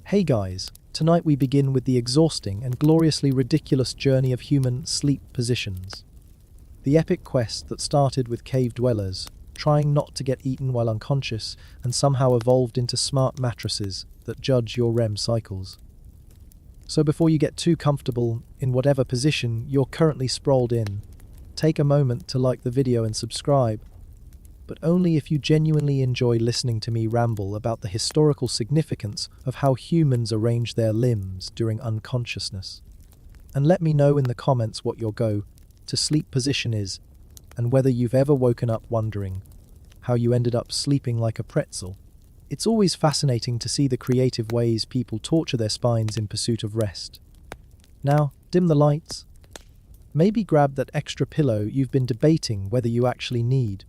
Hey guys, tonight we begin with the exhausting and gloriously ridiculous journey of human sleep positions. The epic quest that started with cave dwellers, trying not to get eaten while unconscious, and somehow evolved into smart mattresses that judge your REM cycles. So before you get too comfortable in whatever position you're currently sprawled in, take a moment to like the video and subscribe, but only if you genuinely enjoy listening to me ramble about the historical significance of how humans arrange their limbs during unconsciousness. And let me know in the comments what your go-to-sleep position is, and whether you've ever woken up wondering how you ended up sleeping like a pretzel. It's always fascinating to see the creative ways people torture their spines in pursuit of rest. Now, dim the lights. Maybe grab that extra pillow you've been debating whether you actually need.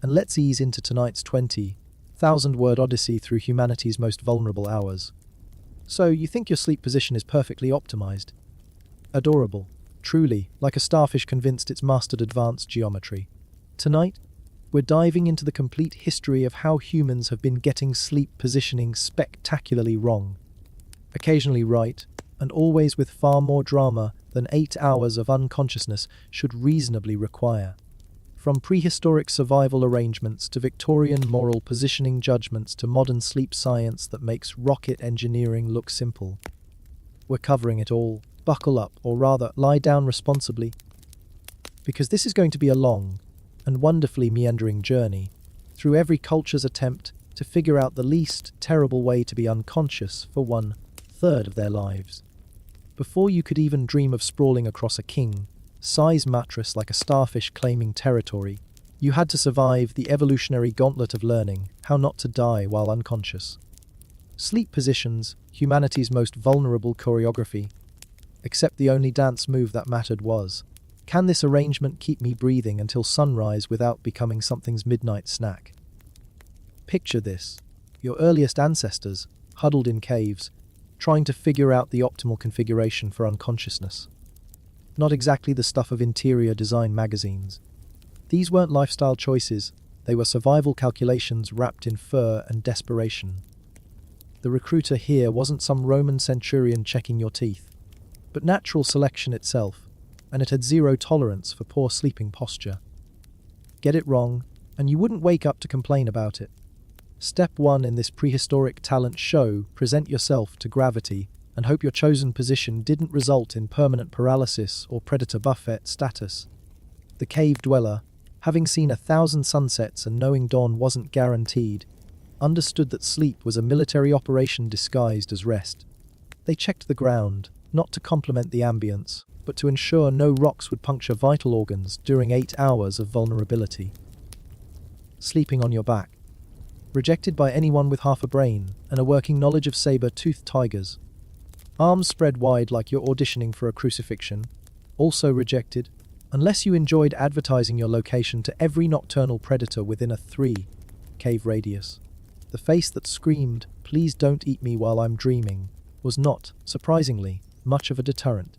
And let's ease into tonight's 20,000-word odyssey through humanity's most vulnerable hours. So, you think your sleep position is perfectly optimized? Adorable. Truly, like a starfish convinced it's mastered advanced geometry. Tonight, we're diving into the complete history of how humans have been getting sleep positioning spectacularly wrong. Occasionally right, and always with far more drama than 8 hours of unconsciousness should reasonably require. From prehistoric survival arrangements to Victorian moral positioning judgments to modern sleep science that makes rocket engineering look simple. We're covering it all. Buckle up, or rather, lie down responsibly. Because this is going to be a long and wonderfully meandering journey through every culture's attempt to figure out the least terrible way to be unconscious for 1/3 of their lives. Before you could even dream of sprawling across a king-size mattress like a starfish claiming territory, you had to survive the evolutionary gauntlet of learning how not to die while unconscious. Sleep positions, humanity's most vulnerable choreography, except the only dance move that mattered was, can this arrangement keep me breathing until sunrise without becoming something's midnight snack? Picture this: your earliest ancestors, huddled in caves, trying to figure out the optimal configuration for unconsciousness. Not exactly the stuff of interior design magazines. These weren't lifestyle choices, they were survival calculations wrapped in fur and desperation. The recruiter here wasn't some Roman centurion checking your teeth, but natural selection itself, and it had zero tolerance for poor sleeping posture. Get it wrong, and you wouldn't wake up to complain about it. Step 1 in this prehistoric talent show: present yourself to gravity and hope your chosen position didn't result in permanent paralysis or predator buffet status. The cave dweller, having seen 1,000 sunsets and knowing dawn wasn't guaranteed, understood that sleep was a military operation disguised as rest. They checked the ground, not to complement the ambience, but to ensure no rocks would puncture vital organs during 8 hours of vulnerability. Sleeping on your back. Rejected by anyone with half a brain and a working knowledge of saber-toothed tigers. Arms spread wide like you're auditioning for a crucifixion. Also rejected, unless you enjoyed advertising your location to every nocturnal predator within a 3-cave radius. The face that screamed, "Please don't eat me while I'm dreaming," was not, surprisingly, much of a deterrent.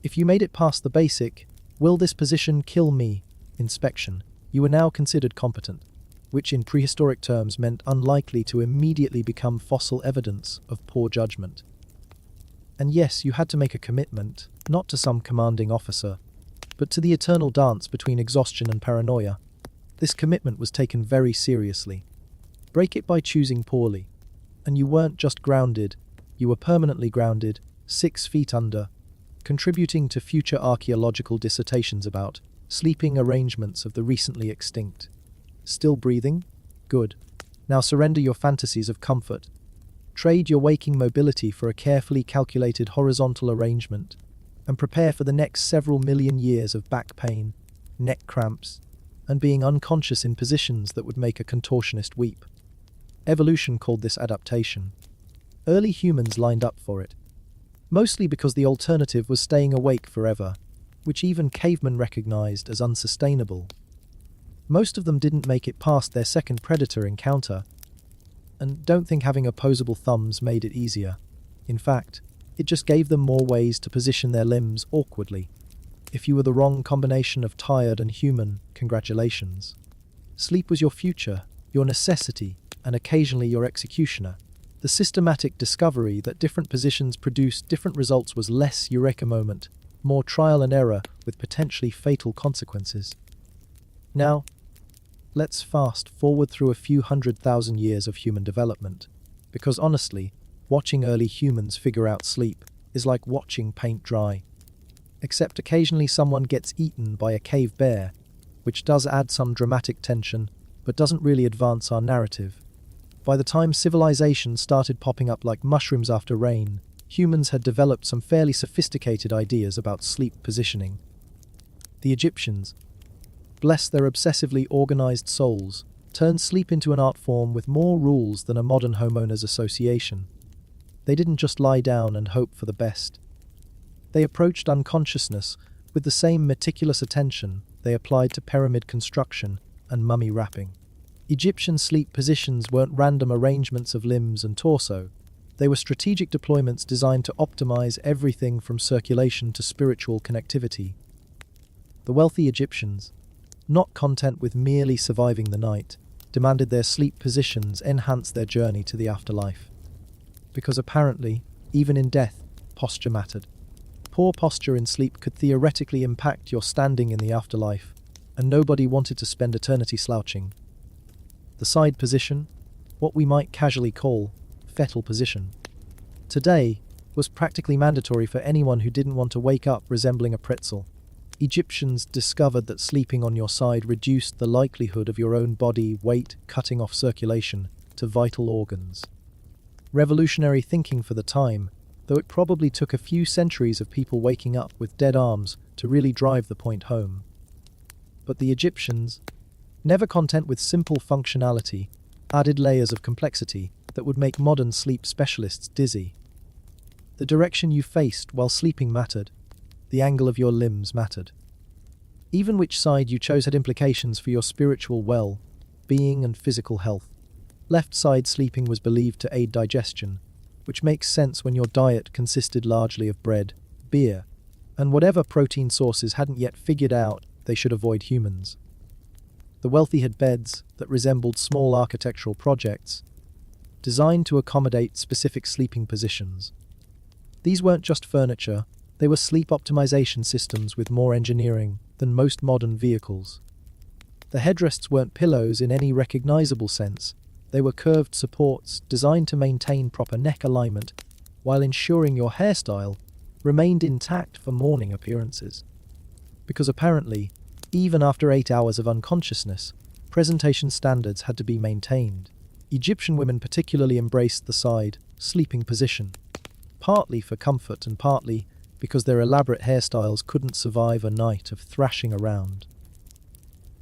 If you made it past the basic, "Will this position kill me?" inspection, you were now considered competent, which in prehistoric terms meant unlikely to immediately become fossil evidence of poor judgment. And yes, you had to make a commitment, not to some commanding officer, but to the eternal dance between exhaustion and paranoia. This commitment was taken very seriously. Break it by choosing poorly. And you weren't just grounded, you were permanently grounded, 6 feet under, contributing to future archaeological dissertations about sleeping arrangements of the recently extinct. Still breathing? Good. Now surrender your fantasies of comfort. Trade your waking mobility for a carefully calculated horizontal arrangement, and prepare for the next several million years of back pain, neck cramps, and being unconscious in positions that would make a contortionist weep. Evolution called this adaptation. Early humans lined up for it, mostly because the alternative was staying awake forever, which even cavemen recognized as unsustainable. Most of them didn't make it past their second predator encounter, and don't think having opposable thumbs made it easier. In fact, it just gave them more ways to position their limbs awkwardly. If you were the wrong combination of tired and human, congratulations. Sleep was your future, your necessity, and occasionally your executioner. The systematic discovery that different positions produce different results was less eureka moment, more trial and error with potentially fatal consequences. Now, let's fast forward through a few 100,000 years of human development, because honestly, watching early humans figure out sleep is like watching paint dry. Except occasionally someone gets eaten by a cave bear, which does add some dramatic tension, but doesn't really advance our narrative. By the time civilization started popping up like mushrooms after rain, humans had developed some fairly sophisticated ideas about sleep positioning. The Egyptians, bless their obsessively organized souls, turned sleep into an art form with more rules than a modern homeowners association. They didn't just lie down and hope for the best. They approached unconsciousness with the same meticulous attention they applied to pyramid construction and mummy wrapping. Egyptian sleep positions weren't random arrangements of limbs and torso. They were strategic deployments designed to optimize everything from circulation to spiritual connectivity. The wealthy Egyptians, not content with merely surviving the night, demanded their sleep positions enhance their journey to the afterlife. Because apparently, even in death, posture mattered. Poor posture in sleep could theoretically impact your standing in the afterlife, and nobody wanted to spend eternity slouching. The side position, what we might casually call fetal position, today was practically mandatory for anyone who didn't want to wake up resembling a pretzel. Egyptians discovered that sleeping on your side reduced the likelihood of your own body weight cutting off circulation to vital organs. Revolutionary thinking for the time, though it probably took a few centuries of people waking up with dead arms to really drive the point home. But the Egyptians, never content with simple functionality, added layers of complexity that would make modern sleep specialists dizzy. The direction you faced while sleeping mattered. The angle of your limbs mattered. Even which side you chose had implications for your spiritual well-being and physical health. Left side sleeping was believed to aid digestion, which makes sense when your diet consisted largely of bread, beer, and whatever protein sources hadn't yet figured out they should avoid humans. The wealthy had beds that resembled small architectural projects, designed to accommodate specific sleeping positions. These weren't just furniture, they were sleep optimization systems with more engineering than most modern vehicles. The headrests weren't pillows in any recognizable sense, they were curved supports designed to maintain proper neck alignment while ensuring your hairstyle remained intact for morning appearances. Because apparently, even after 8 hours of unconsciousness, presentation standards had to be maintained. Egyptian women particularly embraced the side sleeping position, partly for comfort and partly because their elaborate hairstyles couldn't survive a night of thrashing around.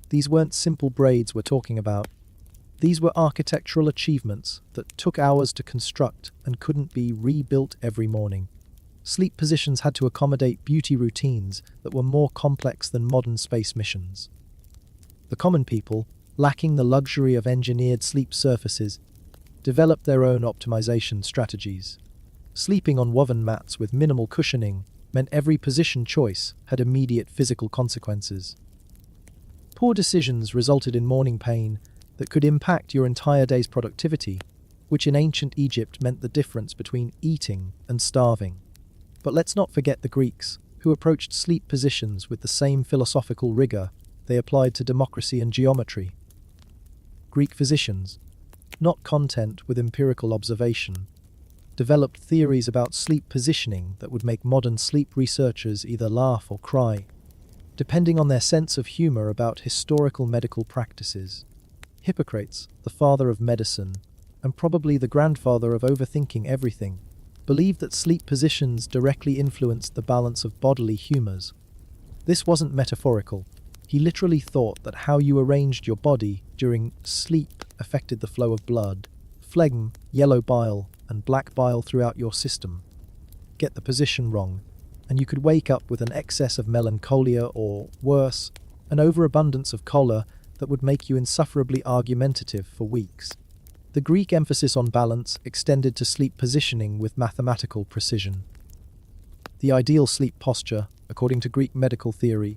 These weren't simple braids we're talking about. These were architectural achievements that took hours to construct and couldn't be rebuilt every morning. Sleep positions had to accommodate beauty routines that were more complex than modern space missions. The common people, lacking the luxury of engineered sleep surfaces, developed their own optimization strategies. Sleeping on woven mats with minimal cushioning meant every position choice had immediate physical consequences. Poor decisions resulted in morning pain that could impact your entire day's productivity, which in ancient Egypt meant the difference between eating and starving. But let's not forget the Greeks, who approached sleep positions with the same philosophical rigor they applied to democracy and geometry. Greek physicians, not content with empirical observation, developed theories about sleep positioning that would make modern sleep researchers either laugh or cry, depending on their sense of humor about historical medical practices. Hippocrates, the father of medicine, and probably the grandfather of overthinking everything, believed that sleep positions directly influenced the balance of bodily humors. This wasn't metaphorical. He literally thought that how you arranged your body during sleep affected the flow of blood, phlegm, yellow bile, and black bile throughout your system. Get the position wrong, and you could wake up with an excess of melancholia or, worse, an overabundance of choler that would make you insufferably argumentative for weeks. The Greek emphasis on balance extended to sleep positioning with mathematical precision. The ideal sleep posture, according to Greek medical theory,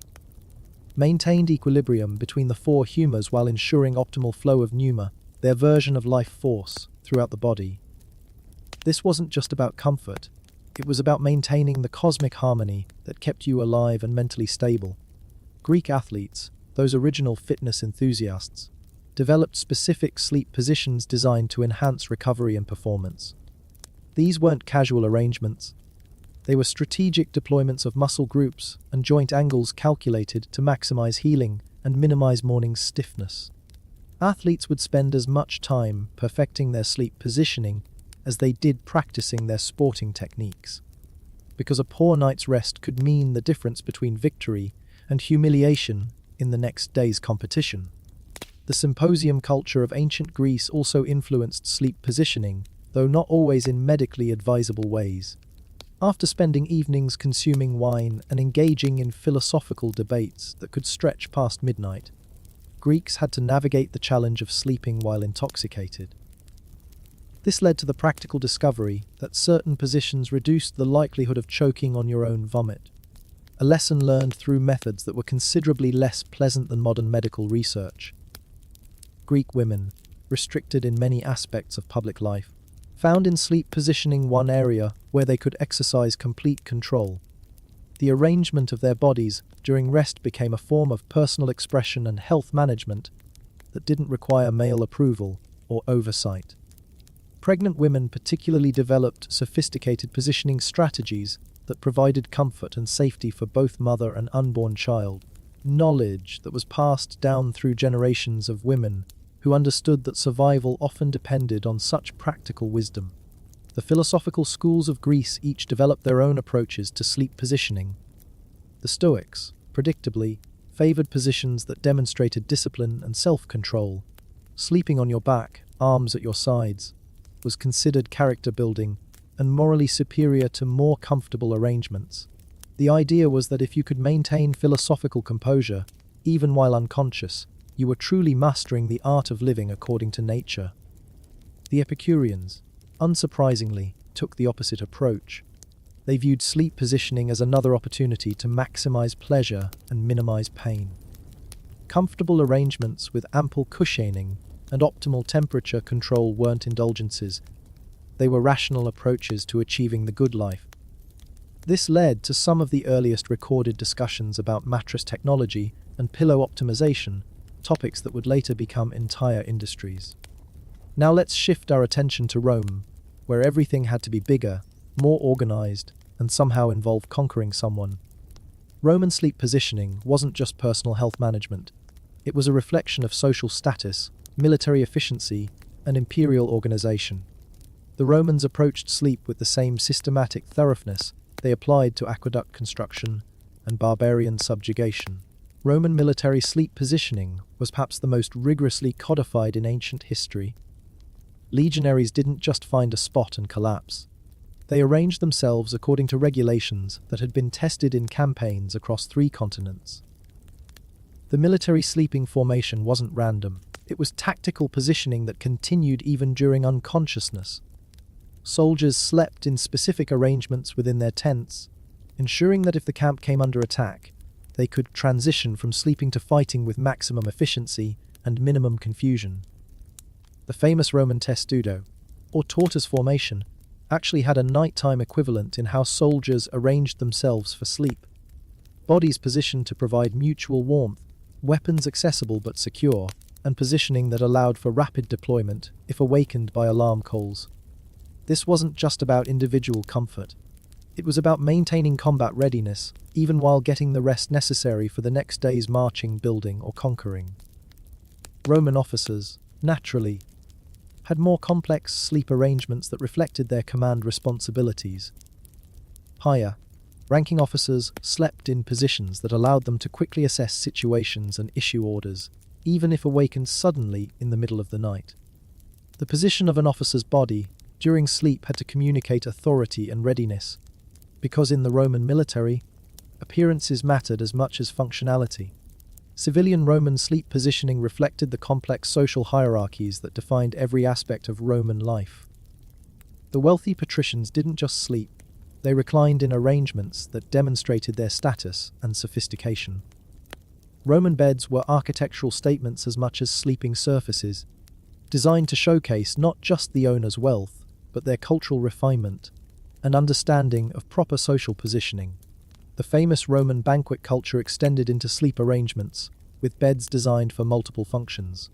maintained equilibrium between the four humors while ensuring optimal flow of pneuma, their version of life force, throughout the body. This wasn't just about comfort, it was about maintaining the cosmic harmony that kept you alive and mentally stable. Greek athletes, those original fitness enthusiasts, developed specific sleep positions designed to enhance recovery and performance. These weren't casual arrangements. They were strategic deployments of muscle groups and joint angles calculated to maximize healing and minimize morning stiffness. Athletes would spend as much time perfecting their sleep positioning as they did practicing their sporting techniques, because a poor night's rest could mean the difference between victory and humiliation in the next day's competition. The symposium culture of ancient Greece also influenced sleep positioning, though not always in medically advisable ways. After spending evenings consuming wine and engaging in philosophical debates that could stretch past midnight, Greeks had to navigate the challenge of sleeping while intoxicated. This led to the practical discovery that certain positions reduced the likelihood of choking on your own vomit, a lesson learned through methods that were considerably less pleasant than modern medical research. Greek women, restricted in many aspects of public life, found in sleep positioning one area where they could exercise complete control. The arrangement of their bodies during rest became a form of personal expression and health management that didn't require male approval or oversight. Pregnant women particularly developed sophisticated positioning strategies that provided comfort and safety for both mother and unborn child, knowledge that was passed down through generations of women who understood that survival often depended on such practical wisdom. The philosophical schools of Greece each developed their own approaches to sleep positioning. The Stoics, predictably, favored positions that demonstrated discipline and self-control. Sleeping on your back, arms at your sides, was considered character building and morally superior to more comfortable arrangements. The idea was that if you could maintain philosophical composure, even while unconscious, you were truly mastering the art of living according to nature. The Epicureans, unsurprisingly, took the opposite approach. They viewed sleep positioning as another opportunity to maximize pleasure and minimize pain. Comfortable arrangements with ample cushioning and optimal temperature control weren't indulgences. They were rational approaches to achieving the good life. This led to some of the earliest recorded discussions about mattress technology and pillow optimization, topics that would later become entire industries. Now let's shift our attention to Rome, where everything had to be bigger, more organized, and somehow involve conquering someone. Roman sleep positioning wasn't just personal health management. It was a reflection of social status, military efficiency, and imperial organization. The Romans approached sleep with the same systematic thoroughness they applied to aqueduct construction and barbarian subjugation. Roman military sleep positioning was perhaps the most rigorously codified in ancient history. Legionaries didn't just find a spot and collapse. They arranged themselves according to regulations that had been tested in campaigns across 3 continents. The military sleeping formation wasn't random. It was tactical positioning that continued even during unconsciousness. Soldiers slept in specific arrangements within their tents, ensuring that if the camp came under attack, they could transition from sleeping to fighting with maximum efficiency and minimum confusion. The famous Roman testudo, or tortoise formation, actually had a nighttime equivalent in how soldiers arranged themselves for sleep. Bodies positioned to provide mutual warmth, weapons accessible but secure, and positioning that allowed for rapid deployment if awakened by alarm calls. This wasn't just about individual comfort. It was about maintaining combat readiness, even while getting the rest necessary for the next day's marching, building, or conquering. Roman officers, naturally, had more complex sleep arrangements that reflected their command responsibilities. Higher, ranking officers slept in positions that allowed them to quickly assess situations and issue orders, even if awakened suddenly in the middle of the night. The position of an officer's body during sleep had to communicate authority and readiness, because in the Roman military, appearances mattered as much as functionality. Civilian Roman sleep positioning reflected the complex social hierarchies that defined every aspect of Roman life. The wealthy patricians didn't just sleep, they reclined in arrangements that demonstrated their status and sophistication. Roman beds were architectural statements as much as sleeping surfaces, designed to showcase not just the owner's wealth, but their cultural refinement and understanding of proper social positioning. The famous Roman banquet culture extended into sleep arrangements, with beds designed for multiple functions.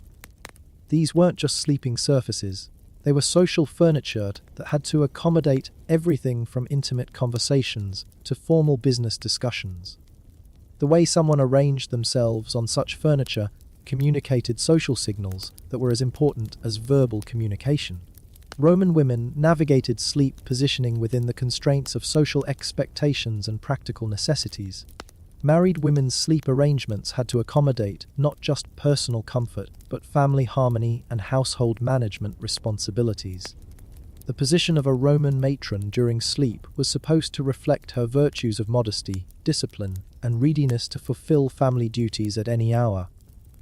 These weren't just sleeping surfaces, they were social furniture that had to accommodate everything from intimate conversations to formal business discussions. The way someone arranged themselves on such furniture communicated social signals that were as important as verbal communication. Roman women navigated sleep positioning within the constraints of social expectations and practical necessities. Married women's sleep arrangements had to accommodate not just personal comfort, but family harmony and household management responsibilities. The position of a Roman matron during sleep was supposed to reflect her virtues of modesty, discipline, and readiness to fulfill family duties at any hour.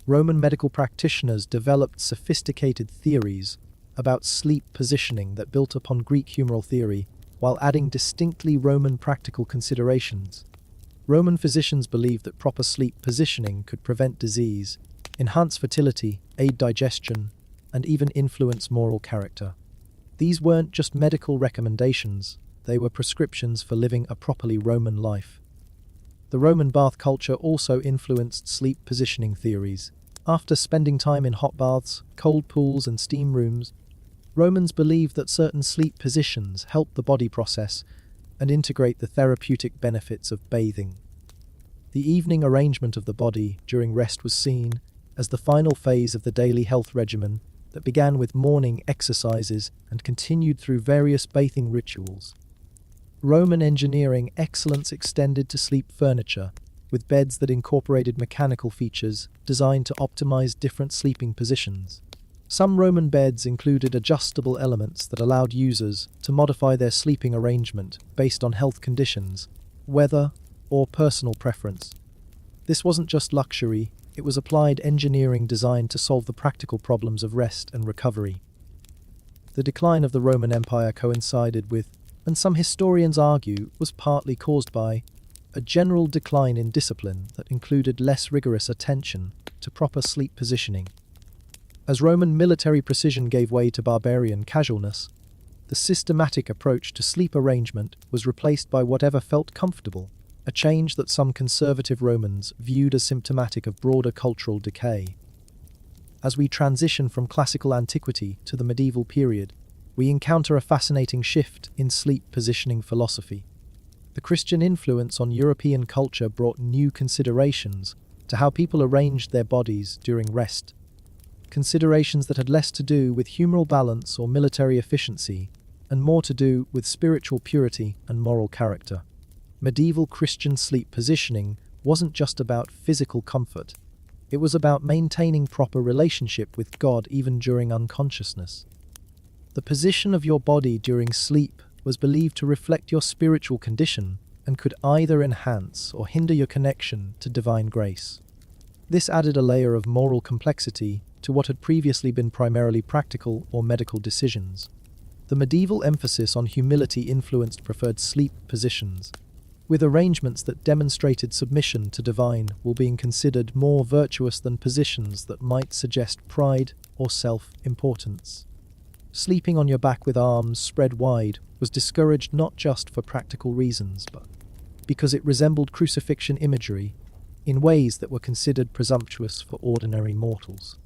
Roman medical practitioners developed sophisticated theories about sleep positioning that built upon Greek humoral theory, while adding distinctly Roman practical considerations. Roman physicians believed that proper sleep positioning could prevent disease, enhance fertility, aid digestion, and even influence moral character. These weren't just medical recommendations, they were prescriptions for living a properly Roman life. The Roman bath culture also influenced sleep positioning theories. After spending time in hot baths, cold pools, and steam rooms, Romans believed that certain sleep positions helped the body process and integrate the therapeutic benefits of bathing. The evening arrangement of the body during rest was seen as the final phase of the daily health regimen that began with morning exercises and continued through various bathing rituals. Roman engineering excellence extended to sleep furniture, with beds that incorporated mechanical features designed to optimize different sleeping positions. Some Roman beds included adjustable elements that allowed users to modify their sleeping arrangement based on health conditions, weather, or personal preference. This wasn't just luxury, it was applied engineering designed to solve the practical problems of rest and recovery. The decline of the Roman Empire coincided with, and some historians argue, was partly caused by, a general decline in discipline that included less rigorous attention to proper sleep positioning. As Roman military precision gave way to barbarian casualness, the systematic approach to sleep arrangement was replaced by whatever felt comfortable, a change that some conservative Romans viewed as symptomatic of broader cultural decay. As we transition from classical antiquity to the medieval period, we encounter a fascinating shift in sleep positioning philosophy. The Christian influence on European culture brought new considerations to how people arranged their bodies during rest. Considerations that had less to do with humoral balance or military efficiency, and more to do with spiritual purity and moral character. Medieval Christian sleep positioning wasn't just about physical comfort, it was about maintaining proper relationship with God even during unconsciousness. The position of your body during sleep was believed to reflect your spiritual condition and could either enhance or hinder your connection to divine grace. This added a layer of moral complexity to what had previously been primarily practical or medical decisions. The medieval emphasis on humility influenced preferred sleep positions, with arrangements that demonstrated submission to divine will being considered more virtuous than positions that might suggest pride or self-importance. Sleeping on your back with arms spread wide was discouraged not just for practical reasons, but because it resembled crucifixion imagery in ways that were considered presumptuous for ordinary mortals.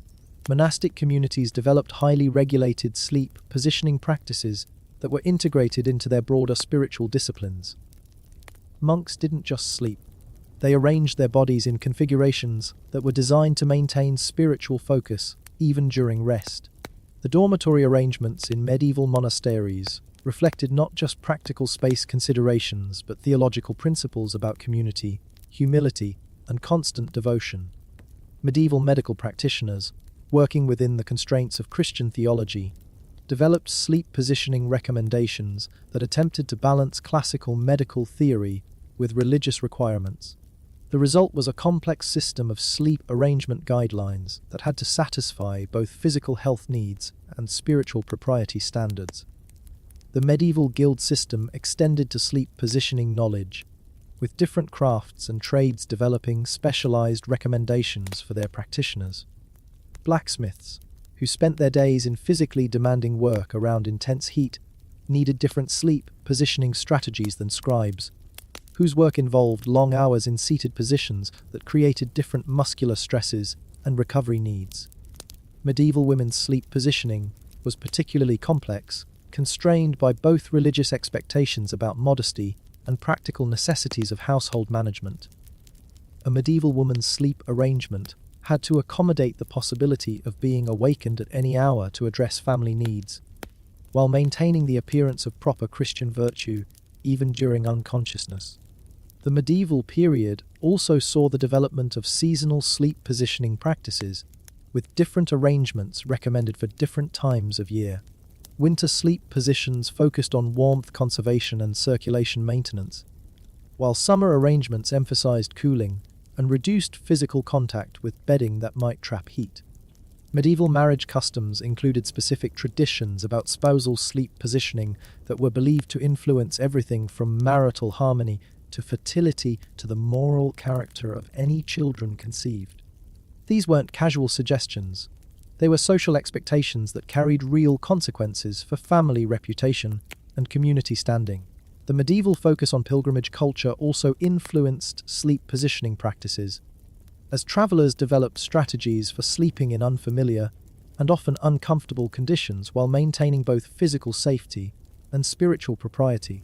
Monastic communities developed highly regulated sleep positioning practices that were integrated into their broader spiritual disciplines. Monks didn't just sleep. They arranged their bodies in configurations that were designed to maintain spiritual focus even during rest. The dormitory arrangements in medieval monasteries reflected not just practical space considerations but theological principles about community, humility, and constant devotion. Medieval medical practitioners, working within the constraints of Christian theology, developed sleep positioning recommendations that attempted to balance classical medical theory with religious requirements. The result was a complex system of sleep arrangement guidelines that had to satisfy both physical health needs and spiritual propriety standards. The medieval guild system extended to sleep positioning knowledge, with different crafts and trades developing specialized recommendations for their practitioners. Blacksmiths, who spent their days in physically demanding work around intense heat, needed different sleep positioning strategies than scribes, whose work involved long hours in seated positions that created different muscular stresses and recovery needs. Medieval women's sleep positioning was particularly complex, constrained by both religious expectations about modesty and practical necessities of household management. A medieval woman's sleep arrangement had to accommodate the possibility of being awakened at any hour to address family needs, while maintaining the appearance of proper Christian virtue even during unconsciousness. The medieval period also saw the development of seasonal sleep positioning practices, with different arrangements recommended for different times of year. Winter sleep positions focused on warmth conservation and circulation maintenance, while summer arrangements emphasized cooling and reduced physical contact with bedding that might trap heat. Medieval marriage customs included specific traditions about spousal sleep positioning that were believed to influence everything from marital harmony to fertility to the moral character of any children conceived. These weren't casual suggestions. They were social expectations that carried real consequences for family reputation and community standing. The medieval focus on pilgrimage culture also influenced sleep positioning practices, as travelers developed strategies for sleeping in unfamiliar and often uncomfortable conditions while maintaining both physical safety and spiritual propriety.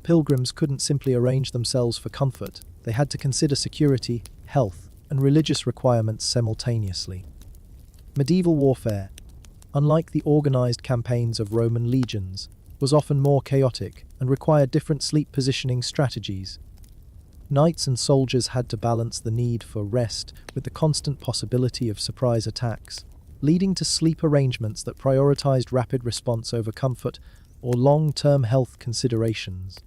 Pilgrims couldn't simply arrange themselves for comfort. They had to consider security, health, and religious requirements simultaneously. Medieval warfare, unlike the organized campaigns of Roman legions, was often more chaotic and required different sleep positioning strategies. Knights and soldiers had to balance the need for rest with the constant possibility of surprise attacks, leading to sleep arrangements that prioritized rapid response over comfort or long-term health considerations.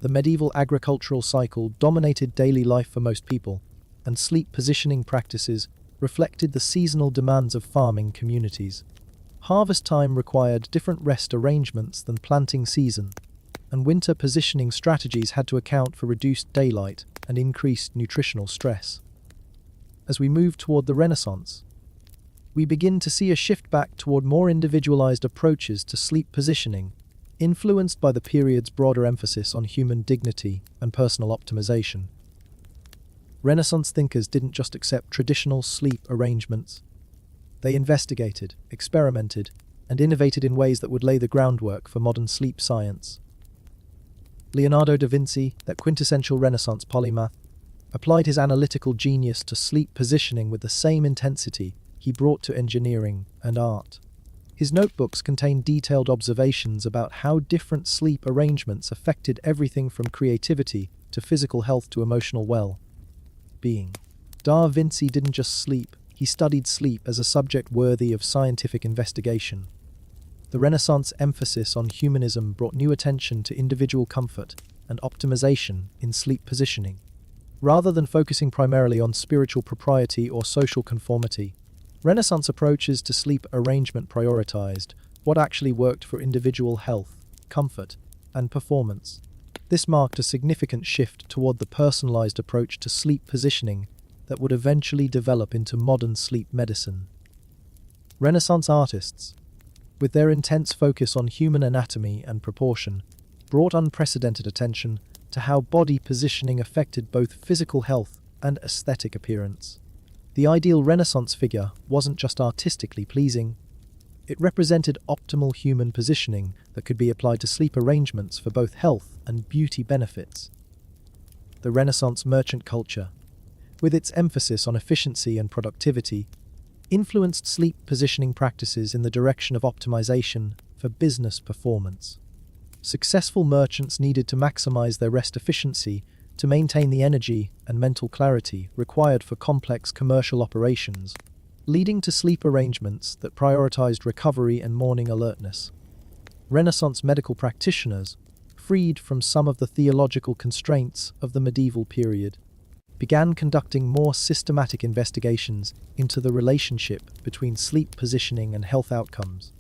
The medieval agricultural cycle dominated daily life for most people, and sleep positioning practices reflected the seasonal demands of farming communities. Harvest time required different rest arrangements than planting season, and winter positioning strategies had to account for reduced daylight and increased nutritional stress. As we move toward the Renaissance, we begin to see a shift back toward more individualized approaches to sleep positioning, influenced by the period's broader emphasis on human dignity and personal optimization. Renaissance thinkers didn't just accept traditional sleep arrangements. They investigated, experimented, and innovated in ways that would lay the groundwork for modern sleep science. Leonardo da Vinci, that quintessential Renaissance polymath, applied his analytical genius to sleep positioning with the same intensity he brought to engineering and art. His notebooks contain detailed observations about how different sleep arrangements affected everything from creativity to physical health to emotional well-being. Da Vinci didn't just sleep, he studied sleep as a subject worthy of scientific investigation. The Renaissance emphasis on humanism brought new attention to individual comfort and optimization in sleep positioning. Rather than focusing primarily on spiritual propriety or social conformity, Renaissance approaches to sleep arrangement prioritized what actually worked for individual health, comfort, and performance. This marked a significant shift toward the personalized approach to sleep positioning that would eventually develop into modern sleep medicine. Renaissance artists, with their intense focus on human anatomy and proportion, brought unprecedented attention to how body positioning affected both physical health and aesthetic appearance. The ideal Renaissance figure wasn't just artistically pleasing, it represented optimal human positioning that could be applied to sleep arrangements for both health and beauty benefits. The Renaissance merchant culture, with its emphasis on efficiency and productivity, influenced sleep positioning practices in the direction of optimization for business performance. Successful merchants needed to maximize their rest efficiency to maintain the energy and mental clarity required for complex commercial operations, leading to sleep arrangements that prioritized recovery and morning alertness. Renaissance medical practitioners, freed from some of the theological constraints of the medieval period, began conducting more systematic investigations into the relationship between sleep positioning and health outcomes.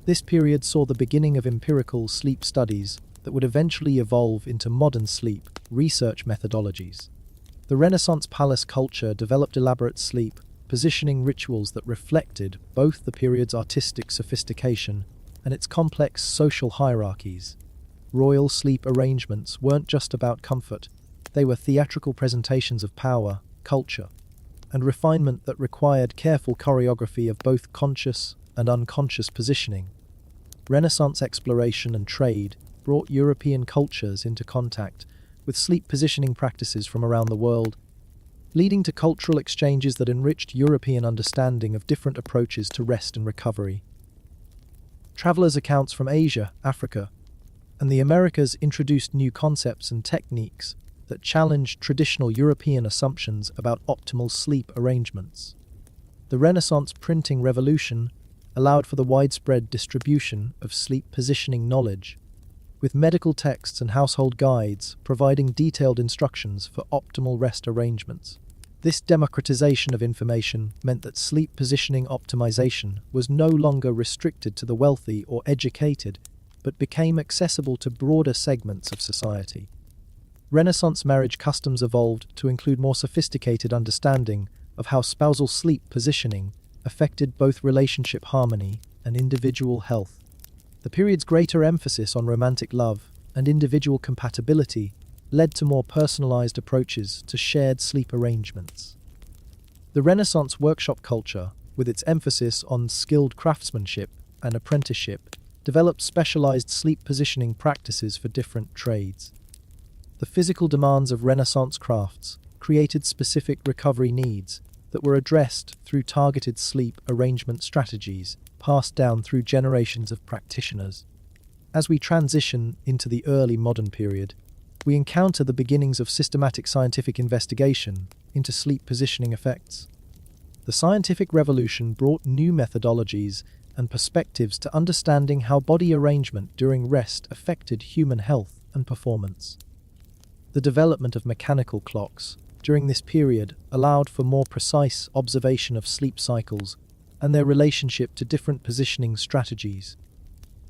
This period saw the beginning of empirical sleep studies that would eventually evolve into modern sleep research methodologies. The Renaissance palace culture developed elaborate sleep positioning rituals that reflected both the period's artistic sophistication and its complex social hierarchies. Royal sleep arrangements weren't just about comfort, they were theatrical presentations of power, culture, and refinement that required careful choreography of both conscious and unconscious positioning. Renaissance exploration and trade brought European cultures into contact with sleep positioning practices from around the world, leading to cultural exchanges that enriched European understanding of different approaches to rest and recovery. Travelers' accounts from Asia, Africa, and the Americas introduced new concepts and techniques that challenged traditional European assumptions about optimal sleep arrangements. The Renaissance printing revolution allowed for the widespread distribution of sleep positioning knowledge, with medical texts and household guides providing detailed instructions for optimal rest arrangements. This democratization of information meant that sleep positioning optimization was no longer restricted to the wealthy or educated, but became accessible to broader segments of society. Renaissance marriage customs evolved to include more sophisticated understanding of how spousal sleep positioning affected both relationship harmony and individual health. The period's greater emphasis on romantic love and individual compatibility led to more personalized approaches to shared sleep arrangements. The Renaissance workshop culture, with its emphasis on skilled craftsmanship and apprenticeship, developed specialized sleep positioning practices for different trades. The physical demands of Renaissance crafts created specific recovery needs that were addressed through targeted sleep arrangement strategies passed down through generations of practitioners. As we transition into the early modern period, we encounter the beginnings of systematic scientific investigation into sleep positioning effects. The scientific revolution brought new methodologies and perspectives to understanding how body arrangement during rest affected human health and performance. The development of mechanical clocks during this period allowed for more precise observation of sleep cycles and their relationship to different positioning strategies.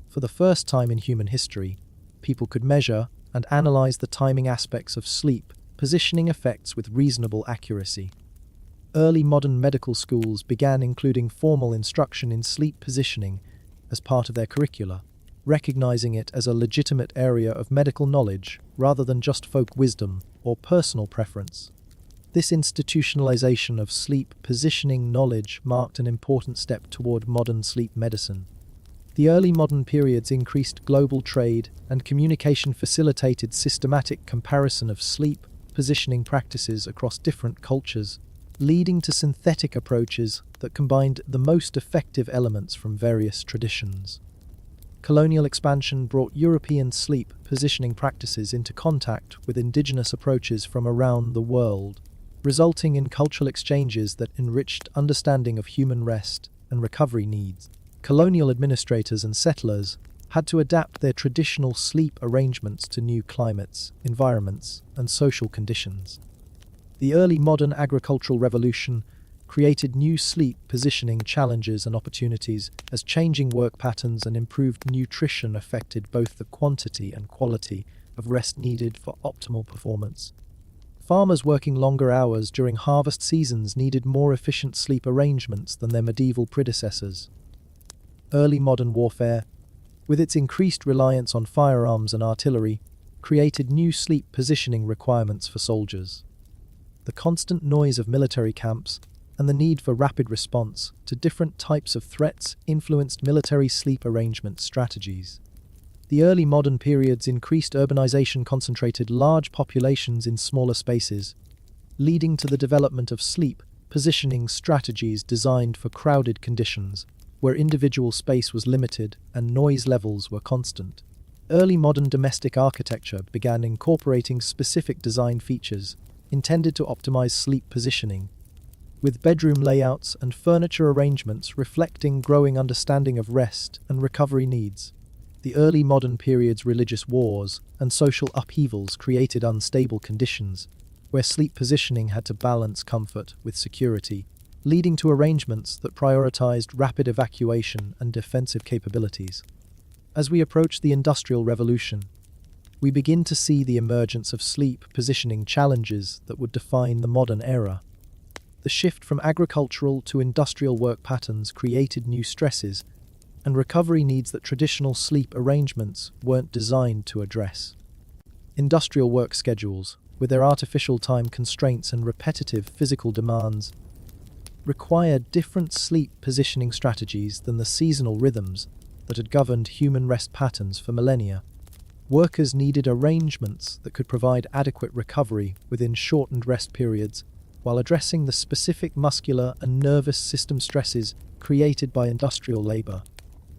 For the first time in human history, people could measure and analyze the timing aspects of sleep positioning effects with reasonable accuracy. Early modern medical schools began including formal instruction in sleep positioning as part of their curricula, recognizing it as a legitimate area of medical knowledge rather than just folk wisdom or personal preference. This institutionalization of sleep positioning knowledge marked an important step toward modern sleep medicine. The early modern periods increased global trade and communication, facilitated systematic comparison of sleep positioning practices across different cultures, leading to synthetic approaches that combined the most effective elements from various traditions. Colonial expansion brought European sleep positioning practices into contact with indigenous approaches from around the world, resulting in cultural exchanges that enriched understanding of human rest and recovery needs. Colonial administrators and settlers had to adapt their traditional sleep arrangements to new climates, environments, and social conditions. The early modern agricultural revolution created new sleep positioning challenges and opportunities as changing work patterns and improved nutrition affected both the quantity and quality of rest needed for optimal performance. Farmers working longer hours during harvest seasons needed more efficient sleep arrangements than their medieval predecessors. Early modern warfare, with its increased reliance on firearms and artillery, created new sleep positioning requirements for soldiers. The constant noise of military camps and the need for rapid response to different types of threats influenced military sleep arrangement strategies. The early modern periods increased urbanization, concentrated large populations in smaller spaces, leading to the development of sleep positioning strategies designed for crowded conditions, where individual space was limited and noise levels were constant. Early modern domestic architecture began incorporating specific design features intended to optimize sleep positioning, with bedroom layouts and furniture arrangements reflecting growing understanding of rest and recovery needs. The early modern period's religious wars and social upheavals created unstable conditions, where sleep positioning had to balance comfort with security, leading to arrangements that prioritized rapid evacuation and defensive capabilities. As we approach the Industrial Revolution, we begin to see the emergence of sleep positioning challenges that would define the modern era. The shift from agricultural to industrial work patterns created new stresses and recovery needs that traditional sleep arrangements weren't designed to address. Industrial work schedules, with their artificial time constraints and repetitive physical demands, required different sleep positioning strategies than the seasonal rhythms that had governed human rest patterns for millennia. Workers needed arrangements that could provide adequate recovery within shortened rest periods, while addressing the specific muscular and nervous system stresses created by industrial labor.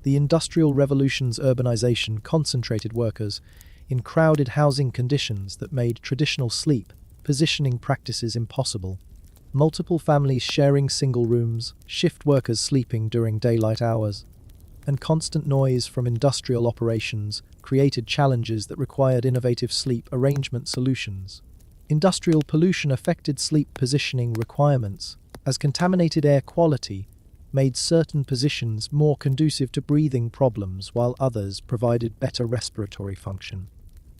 The Industrial Revolution's urbanization concentrated workers in crowded housing conditions that made traditional sleep positioning practices impossible. Multiple families sharing single rooms, shift workers sleeping during daylight hours, and constant noise from industrial operations created challenges that required innovative sleep arrangement solutions. Industrial pollution affected sleep positioning requirements, as contaminated air quality made certain positions more conducive to breathing problems while others provided better respiratory function.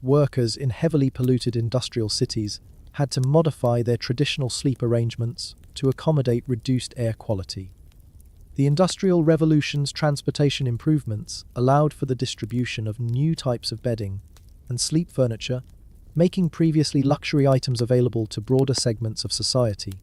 Workers in heavily polluted industrial cities had to modify their traditional sleep arrangements to accommodate reduced air quality. The Industrial Revolution's transportation improvements allowed for the distribution of new types of bedding and sleep furniture, making previously luxury items available to broader segments of society.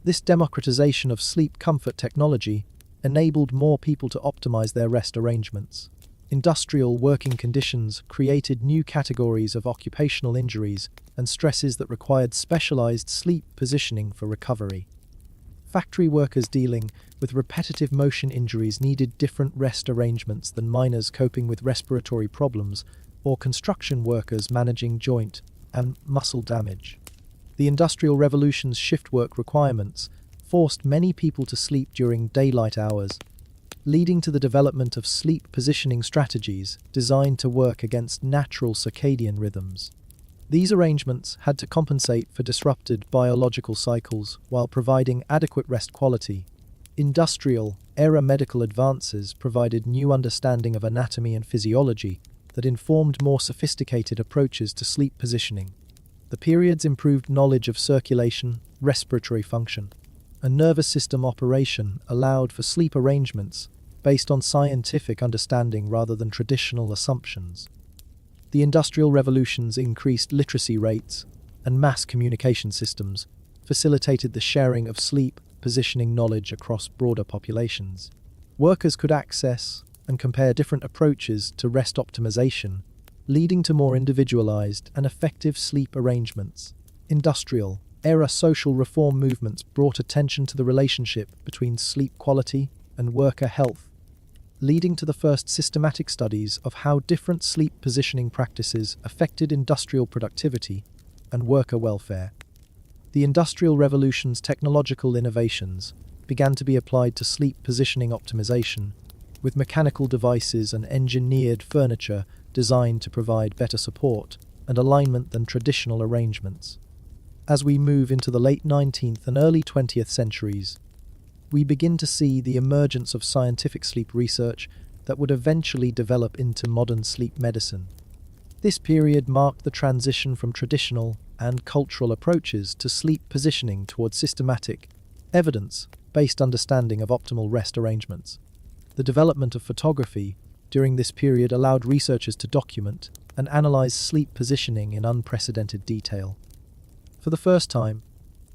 This democratization of sleep comfort technology enabled more people to optimize their rest arrangements. Industrial working conditions created new categories of occupational injuries and stresses that required specialized sleep positioning for recovery. Factory workers dealing with repetitive motion injuries needed different rest arrangements than miners coping with respiratory problems or construction workers managing joint and muscle damage. The Industrial Revolution's shift work requirements forced many people to sleep during daylight hours, leading to the development of sleep positioning strategies designed to work against natural circadian rhythms. These arrangements had to compensate for disrupted biological cycles while providing adequate rest quality. Industrial-era medical advances provided new understanding of anatomy and physiology that informed more sophisticated approaches to sleep positioning. The period's improved knowledge of circulation, respiratory function, and nervous system operation allowed for sleep arrangements based on scientific understanding rather than traditional assumptions. The Industrial Revolution's increased literacy rates and mass communication systems facilitated the sharing of sleep positioning knowledge across broader populations. Workers could access and compare different approaches to rest optimization, leading to more individualized and effective sleep arrangements. Industrial-era social reform movements brought attention to the relationship between sleep quality and worker health, leading to the first systematic studies of how different sleep positioning practices affected industrial productivity and worker welfare. The Industrial Revolution's technological innovations began to be applied to sleep positioning optimization, with mechanical devices and engineered furniture designed to provide better support and alignment than traditional arrangements. As we move into the late 19th and early 20th centuries, we begin to see the emergence of scientific sleep research that would eventually develop into modern sleep medicine. This period marked the transition from traditional and cultural approaches to sleep positioning towards systematic, evidence-based understanding of optimal rest arrangements. The development of photography during this period allowed researchers to document and analyze sleep positioning in unprecedented detail. For the first time,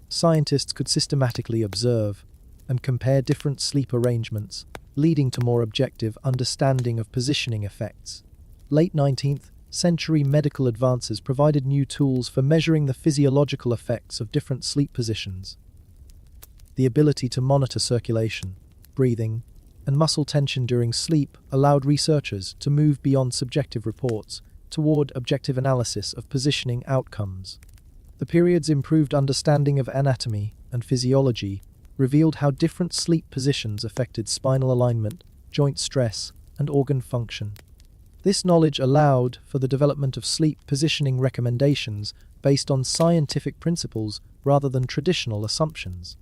scientists could systematically observe and compare different sleep arrangements, leading to more objective understanding of positioning effects. Late 19th century medical advances provided new tools for measuring the physiological effects of different sleep positions. The ability to monitor circulation, breathing, and muscle tension during sleep allowed researchers to move beyond subjective reports toward objective analysis of positioning outcomes. The period's improved understanding of anatomy and physiology revealed how different sleep positions affected spinal alignment, joint stress, and organ function. This knowledge allowed for the development of sleep positioning recommendations based on scientific principles rather than traditional assumptions.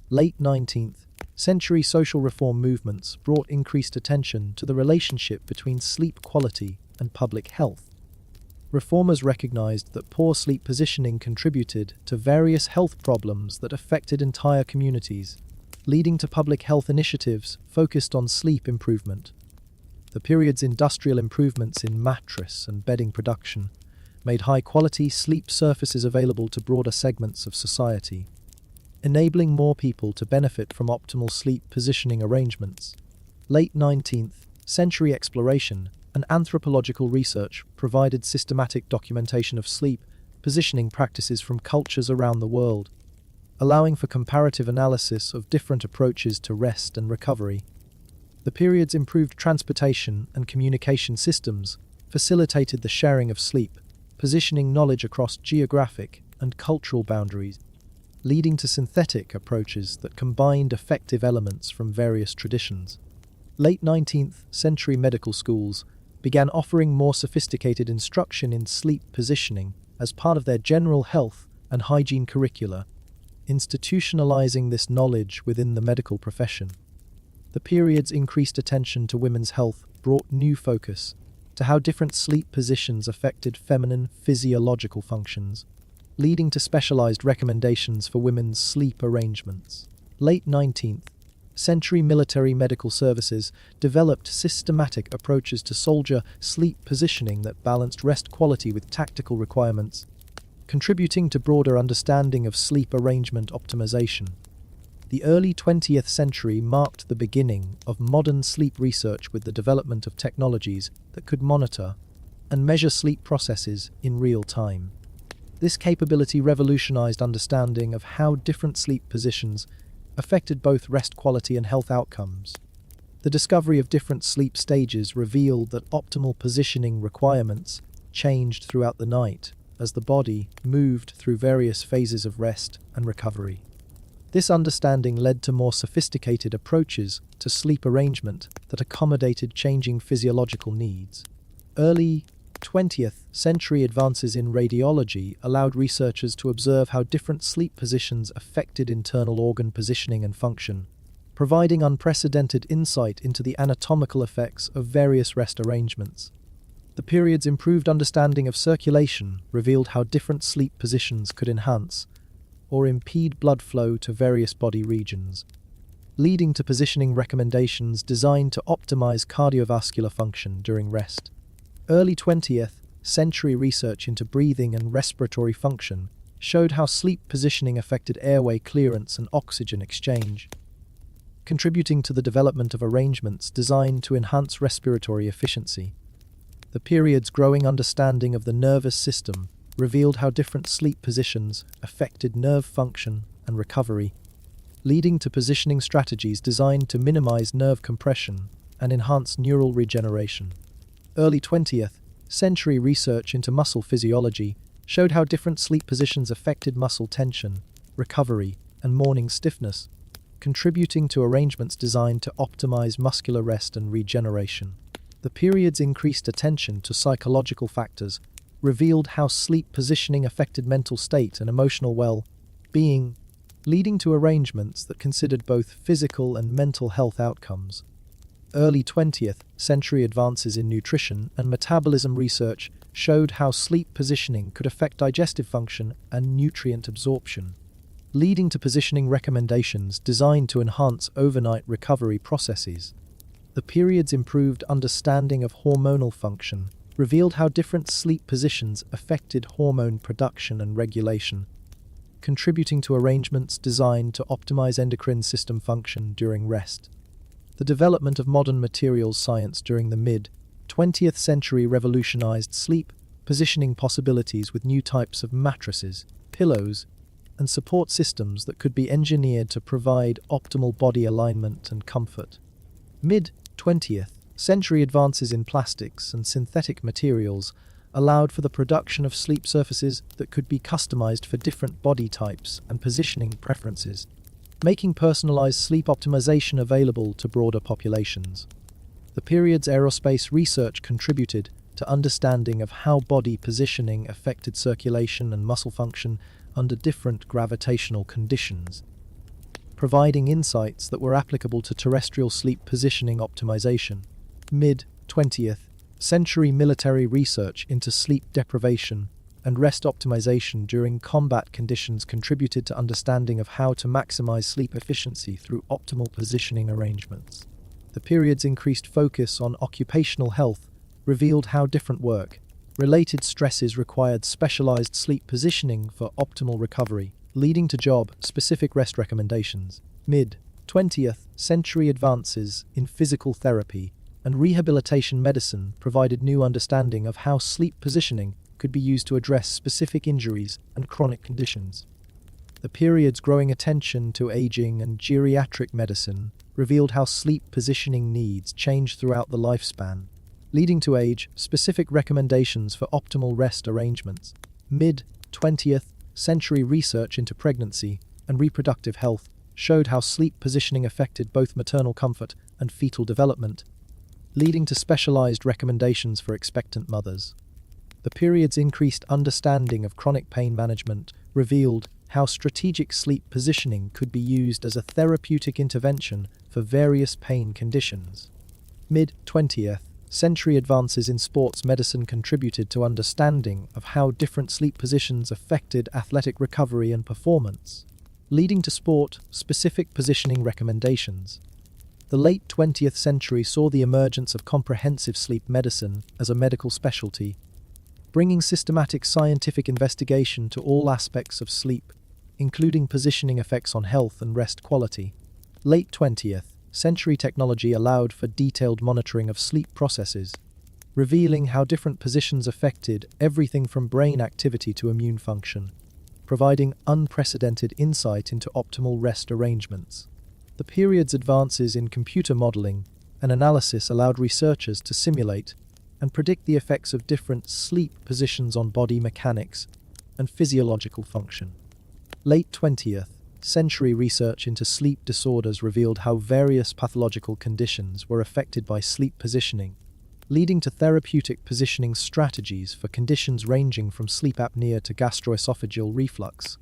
Late 19th century social reform movements brought increased attention to the relationship between sleep quality and public health. Reformers recognized that poor sleep positioning contributed to various health problems that affected entire communities, leading to public health initiatives focused on sleep improvement. The period's industrial improvements in mattress and bedding production made high-quality sleep surfaces available to broader segments of society, enabling more people to benefit from optimal sleep positioning arrangements. Late 19th century exploration and anthropological research provided systematic documentation of sleep positioning practices from cultures around the world, allowing for comparative analysis of different approaches to rest and recovery. The period's improved transportation and communication systems facilitated the sharing of sleep positioning knowledge across geographic and cultural boundaries, leading to synthetic approaches that combined effective elements from various traditions. Late 19th century medical schools began offering more sophisticated instruction in sleep positioning as part of their general health and hygiene curricula, institutionalizing this knowledge within the medical profession. The period's increased attention to women's health brought new focus to how different sleep positions affected feminine physiological functions, leading to specialized recommendations for women's sleep arrangements. Late 19th century military medical services developed systematic approaches to soldier sleep positioning that balanced rest quality with tactical requirements, contributing to broader understanding of sleep arrangement optimization. The early 20th century marked the beginning of modern sleep research with the development of technologies that could monitor and measure sleep processes in real time. This capability revolutionized understanding of how different sleep positions affected both rest quality and health outcomes. The discovery of different sleep stages revealed that optimal positioning requirements changed throughout the night as the body moved through various phases of rest and recovery. This understanding led to more sophisticated approaches to sleep arrangement that accommodated changing physiological needs. Early 20th century advances in radiology allowed researchers to observe how different sleep positions affected internal organ positioning and function, providing unprecedented insight into the anatomical effects of various rest arrangements. The period's improved understanding of circulation revealed how different sleep positions could enhance or impede blood flow to various body regions, leading to positioning recommendations designed to optimize cardiovascular function during rest. Early 20th century research into breathing and respiratory function showed how sleep positioning affected airway clearance and oxygen exchange, contributing to the development of arrangements designed to enhance respiratory efficiency. The period's growing understanding of the nervous system revealed how different sleep positions affected nerve function and recovery, leading to positioning strategies designed to minimize nerve compression and enhance neural regeneration. Early 20th century research into muscle physiology showed how different sleep positions affected muscle tension, recovery, and morning stiffness, contributing to arrangements designed to optimize muscular rest and regeneration. The period's increased attention to psychological factors revealed how sleep positioning affected mental state and emotional well-being, leading to arrangements that considered both physical and mental health outcomes. Early 20th century advances in nutrition and metabolism research showed how sleep positioning could affect digestive function and nutrient absorption, leading to positioning recommendations designed to enhance overnight recovery processes. The period's improved understanding of hormonal function revealed how different sleep positions affected hormone production and regulation, contributing to arrangements designed to optimize endocrine system function during rest. The development of modern materials science during the mid-20th century revolutionized sleep positioning possibilities with new types of mattresses, pillows, and support systems that could be engineered to provide optimal body alignment and comfort. Mid-20th century advances in plastics and synthetic materials allowed for the production of sleep surfaces that could be customized for different body types and positioning preferences, making personalized sleep optimization available to broader populations. The period's aerospace research contributed to understanding of how body positioning affected circulation and muscle function under different gravitational conditions, providing insights that were applicable to terrestrial sleep positioning optimization. Mid-20th century military research into sleep deprivation and rest optimization during combat conditions contributed to understanding of how to maximize sleep efficiency through optimal positioning arrangements. The period's increased focus on occupational health revealed how different work-related stresses required specialized sleep positioning for optimal recovery, leading to job-specific rest recommendations. Mid-20th century advances in physical therapy and rehabilitation medicine provided new understanding of how sleep positioning could be used to address specific injuries and chronic conditions. The period's growing attention to aging and geriatric medicine revealed how sleep positioning needs change throughout the lifespan, leading to age-specific recommendations for optimal rest arrangements. Mid-20th century research into pregnancy and reproductive health showed how sleep positioning affected both maternal comfort and fetal development, leading to specialized recommendations for expectant mothers. The period's increased understanding of chronic pain management revealed how strategic sleep positioning could be used as a therapeutic intervention for various pain conditions. Mid-20th century advances in sports medicine contributed to understanding of how different sleep positions affected athletic recovery and performance, leading to sport-specific positioning recommendations. The late 20th century saw the emergence of comprehensive sleep medicine as a medical specialty, bringing systematic scientific investigation to all aspects of sleep, including positioning effects on health and rest quality. Late 20th century technology allowed for detailed monitoring of sleep processes, revealing how different positions affected everything from brain activity to immune function, providing unprecedented insight into optimal rest arrangements. The period's advances in computer modeling and analysis allowed researchers to simulate and predict the effects of different sleep positions on body mechanics and physiological function. Late 20th century research into sleep disorders revealed how various pathological conditions were affected by sleep positioning, leading to therapeutic positioning strategies for conditions ranging from sleep apnea to gastroesophageal reflux.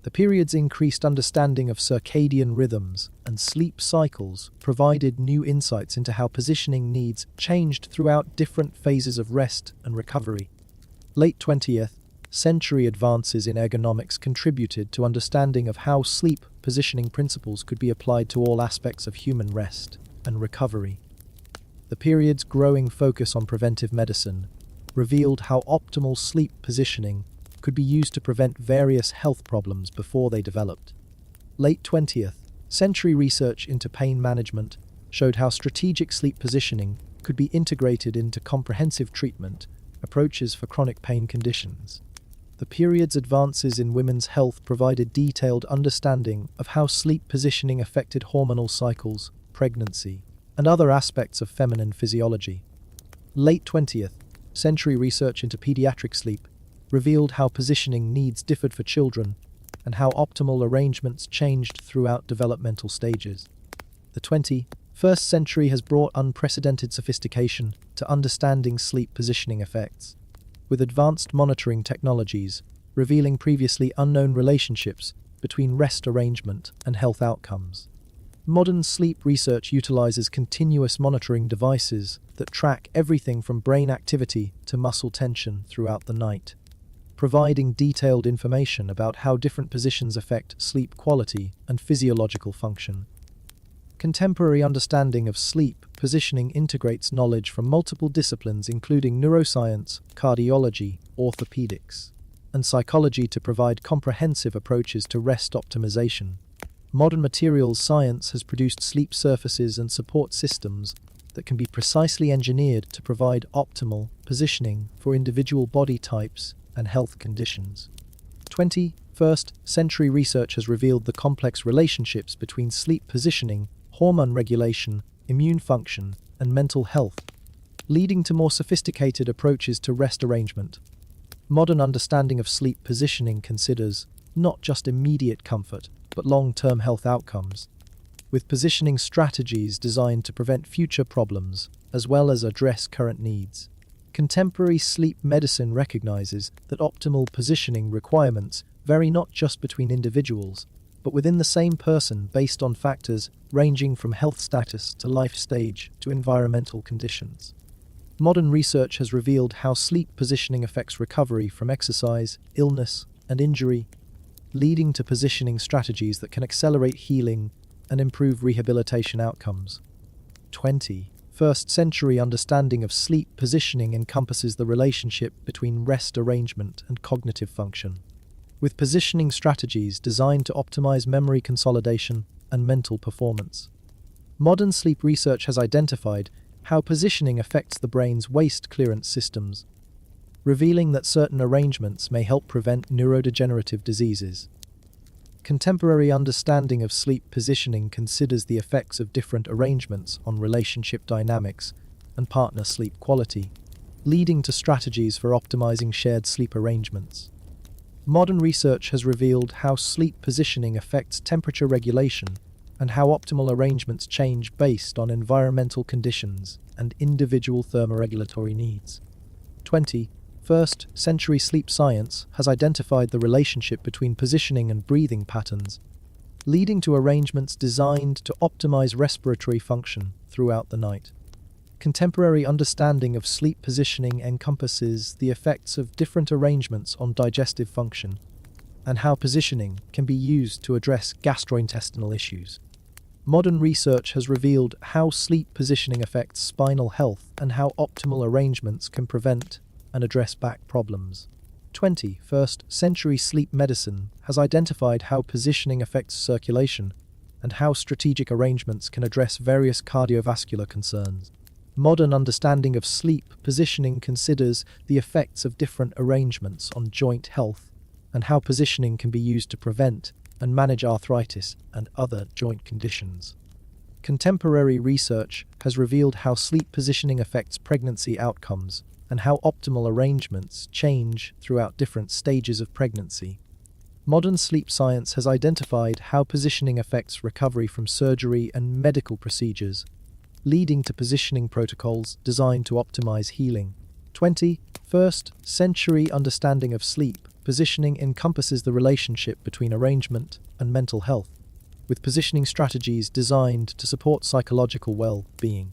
The period's increased understanding of circadian rhythms and sleep cycles provided new insights into how positioning needs changed throughout different phases of rest and recovery. Late 20th century advances in ergonomics contributed to understanding of how sleep positioning principles could be applied to all aspects of human rest and recovery. The period's growing focus on preventive medicine revealed how optimal sleep positioning could be used to prevent various health problems before they developed. Late 20th century research into pain management showed how strategic sleep positioning could be integrated into comprehensive treatment approaches for chronic pain conditions. The period's advances in women's health provided detailed understanding of how sleep positioning affected hormonal cycles, pregnancy, and other aspects of feminine physiology. Late 20th century research into pediatric sleep revealed how positioning needs differed for children and how optimal arrangements changed throughout developmental stages. The 21st century has brought unprecedented sophistication to understanding sleep positioning effects, with advanced monitoring technologies revealing previously unknown relationships between rest arrangement and health outcomes. Modern sleep research utilizes continuous monitoring devices that track everything from brain activity to muscle tension throughout the night, providing detailed information about how different positions affect sleep quality and physiological function. Contemporary understanding of sleep positioning integrates knowledge from multiple disciplines including neuroscience, cardiology, orthopedics, and psychology to provide comprehensive approaches to rest optimization. Modern materials science has produced sleep surfaces and support systems that can be precisely engineered to provide optimal positioning for individual body types and health conditions. 21st century research has revealed the complex relationships between sleep positioning, hormone regulation, immune function, and mental health, leading to more sophisticated approaches to rest arrangement. Modern understanding of sleep positioning considers not just immediate comfort, but long-term health outcomes, with positioning strategies designed to prevent future problems as well as address current needs. Contemporary sleep medicine recognizes that optimal positioning requirements vary not just between individuals, but within the same person based on factors ranging from health status to life stage to environmental conditions. Modern research has revealed how sleep positioning affects recovery from exercise, illness, and injury, leading to positioning strategies that can accelerate healing and improve rehabilitation outcomes. 20. First century understanding of sleep positioning encompasses the relationship between rest arrangement and cognitive function, with positioning strategies designed to optimize memory consolidation and mental performance. Modern sleep research has identified how positioning affects the brain's waste clearance systems, revealing that certain arrangements may help prevent neurodegenerative diseases. Contemporary understanding of sleep positioning considers the effects of different arrangements on relationship dynamics and partner sleep quality, leading to strategies for optimizing shared sleep arrangements. Modern research has revealed how sleep positioning affects temperature regulation and how optimal arrangements change based on environmental conditions and individual thermoregulatory needs. 20. First century sleep science has identified the relationship between positioning and breathing patterns, leading to arrangements designed to optimize respiratory function throughout the night. Contemporary understanding of sleep positioning encompasses the effects of different arrangements on digestive function and how positioning can be used to address gastrointestinal issues. Modern research has revealed how sleep positioning affects spinal health and how optimal arrangements can prevent and address back problems. 20. First century sleep medicine has identified how positioning affects circulation and how strategic arrangements can address various cardiovascular concerns. Modern understanding of sleep positioning considers the effects of different arrangements on joint health and how positioning can be used to prevent and manage arthritis and other joint conditions. Contemporary research has revealed how sleep positioning affects pregnancy outcomes and how optimal arrangements change throughout different stages of pregnancy. Modern sleep science has identified how positioning affects recovery from surgery and medical procedures, leading to positioning protocols designed to optimize healing. 20. First century understanding of sleep positioning encompasses the relationship between arrangement and mental health, with positioning strategies designed to support psychological well-being.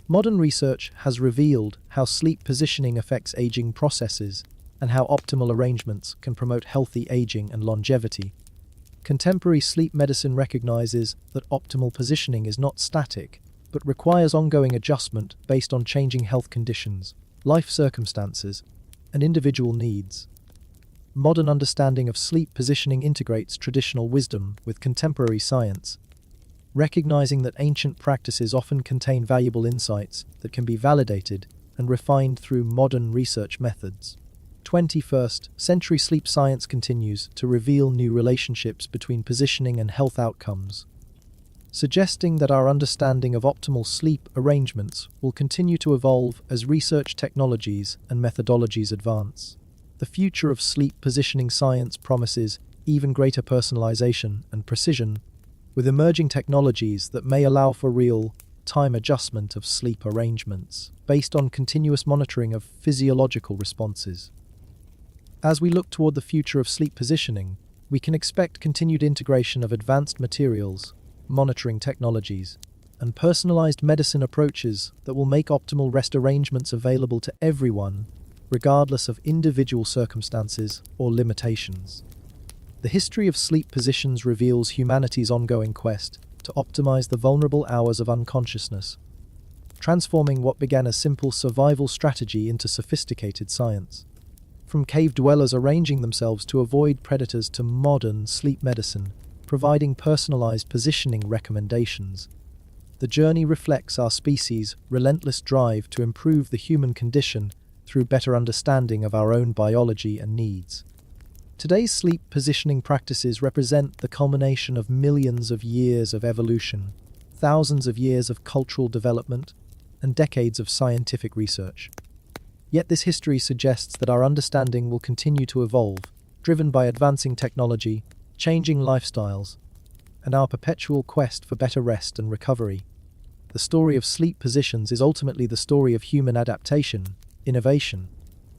Modern research has revealed how sleep positioning affects aging processes and how optimal arrangements can promote healthy aging and longevity. Contemporary sleep medicine recognizes that optimal positioning is not static, but requires ongoing adjustment based on changing health conditions, life circumstances, and individual needs. Modern understanding of sleep positioning integrates traditional wisdom with contemporary science, recognizing that ancient practices often contain valuable insights that can be validated and refined through modern research methods. 21st century sleep science continues to reveal new relationships between positioning and health outcomes, suggesting that our understanding of optimal sleep arrangements will continue to evolve as research technologies and methodologies advance. The future of sleep positioning science promises even greater personalization and precision, with emerging technologies that may allow for real-time adjustment of sleep arrangements based on continuous monitoring of physiological responses. As we look toward the future of sleep positioning, we can expect continued integration of advanced materials, monitoring technologies, and personalized medicine approaches that will make optimal rest arrangements available to everyone, regardless of individual circumstances or limitations. The history of sleep positions reveals humanity's ongoing quest to optimize the vulnerable hours of unconsciousness, transforming what began as simple survival strategy into sophisticated science. From cave dwellers arranging themselves to avoid predators to modern sleep medicine, providing personalized positioning recommendations, the journey reflects our species' relentless drive to improve the human condition through better understanding of our own biology and needs. Today's sleep positioning practices represent the culmination of millions of years of evolution, thousands of years of cultural development, and decades of scientific research. Yet this history suggests that our understanding will continue to evolve, driven by advancing technology, changing lifestyles, and our perpetual quest for better rest and recovery. The story of sleep positions is ultimately the story of human adaptation, innovation,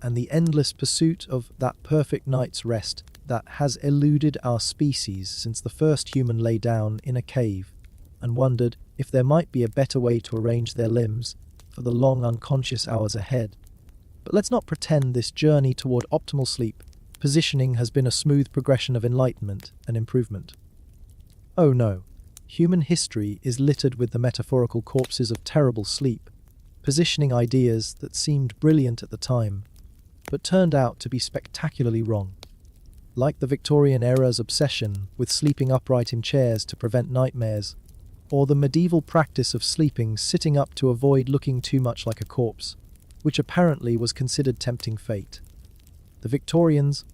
and the endless pursuit of that perfect night's rest that has eluded our species since the first human lay down in a cave and wondered if there might be a better way to arrange their limbs for the long unconscious hours ahead. But let's not pretend this journey toward optimal sleep positioning has been a smooth progression of enlightenment and improvement. Oh no, Human history is littered with the metaphorical corpses of terrible sleep, positioning ideas that seemed brilliant at the time, but turned out to be spectacularly wrong. Like the Victorian era's obsession with sleeping upright in chairs to prevent nightmares, or the medieval practice of sleeping sitting up to avoid looking too much like a corpse, which apparently was considered tempting fate. The Victorians,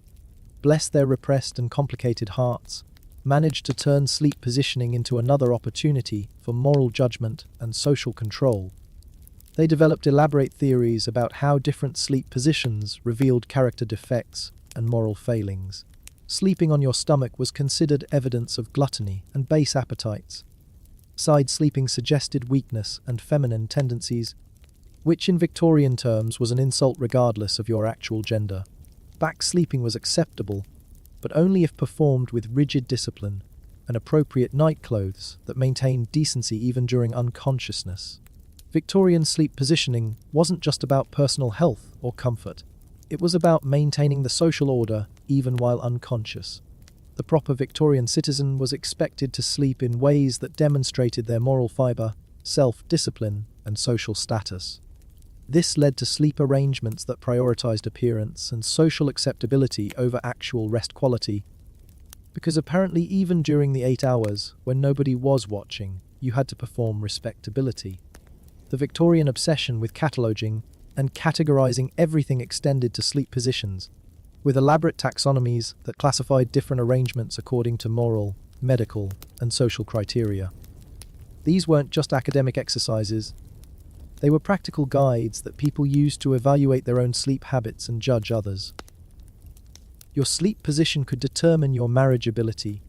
bless their repressed and complicated hearts, managed to turn sleep positioning into another opportunity for moral judgment and social control. They developed elaborate theories about how different sleep positions revealed character defects and moral failings. Sleeping on your stomach was considered evidence of gluttony and base appetites. Side sleeping suggested weakness and feminine tendencies, which in Victorian terms was an insult regardless of your actual gender. Back sleeping was acceptable, but only if performed with rigid discipline and appropriate night clothes that maintained decency even during unconsciousness. Victorian sleep positioning wasn't just about personal health or comfort. It was about maintaining the social order even while unconscious. The proper Victorian citizen was expected to sleep in ways that demonstrated their moral fibre, self-discipline, and social status. This led to sleep arrangements that prioritized appearance and social acceptability over actual rest quality, because apparently even during the 8 hours, when nobody was watching, you had to perform respectability. The Victorian obsession with cataloging and categorizing everything extended to sleep positions, with elaborate taxonomies that classified different arrangements according to moral, medical, and social criteria. These weren't just academic exercises. They were practical guides that people used to evaluate their own sleep habits and judge others. Your sleep position could determine your marriageability,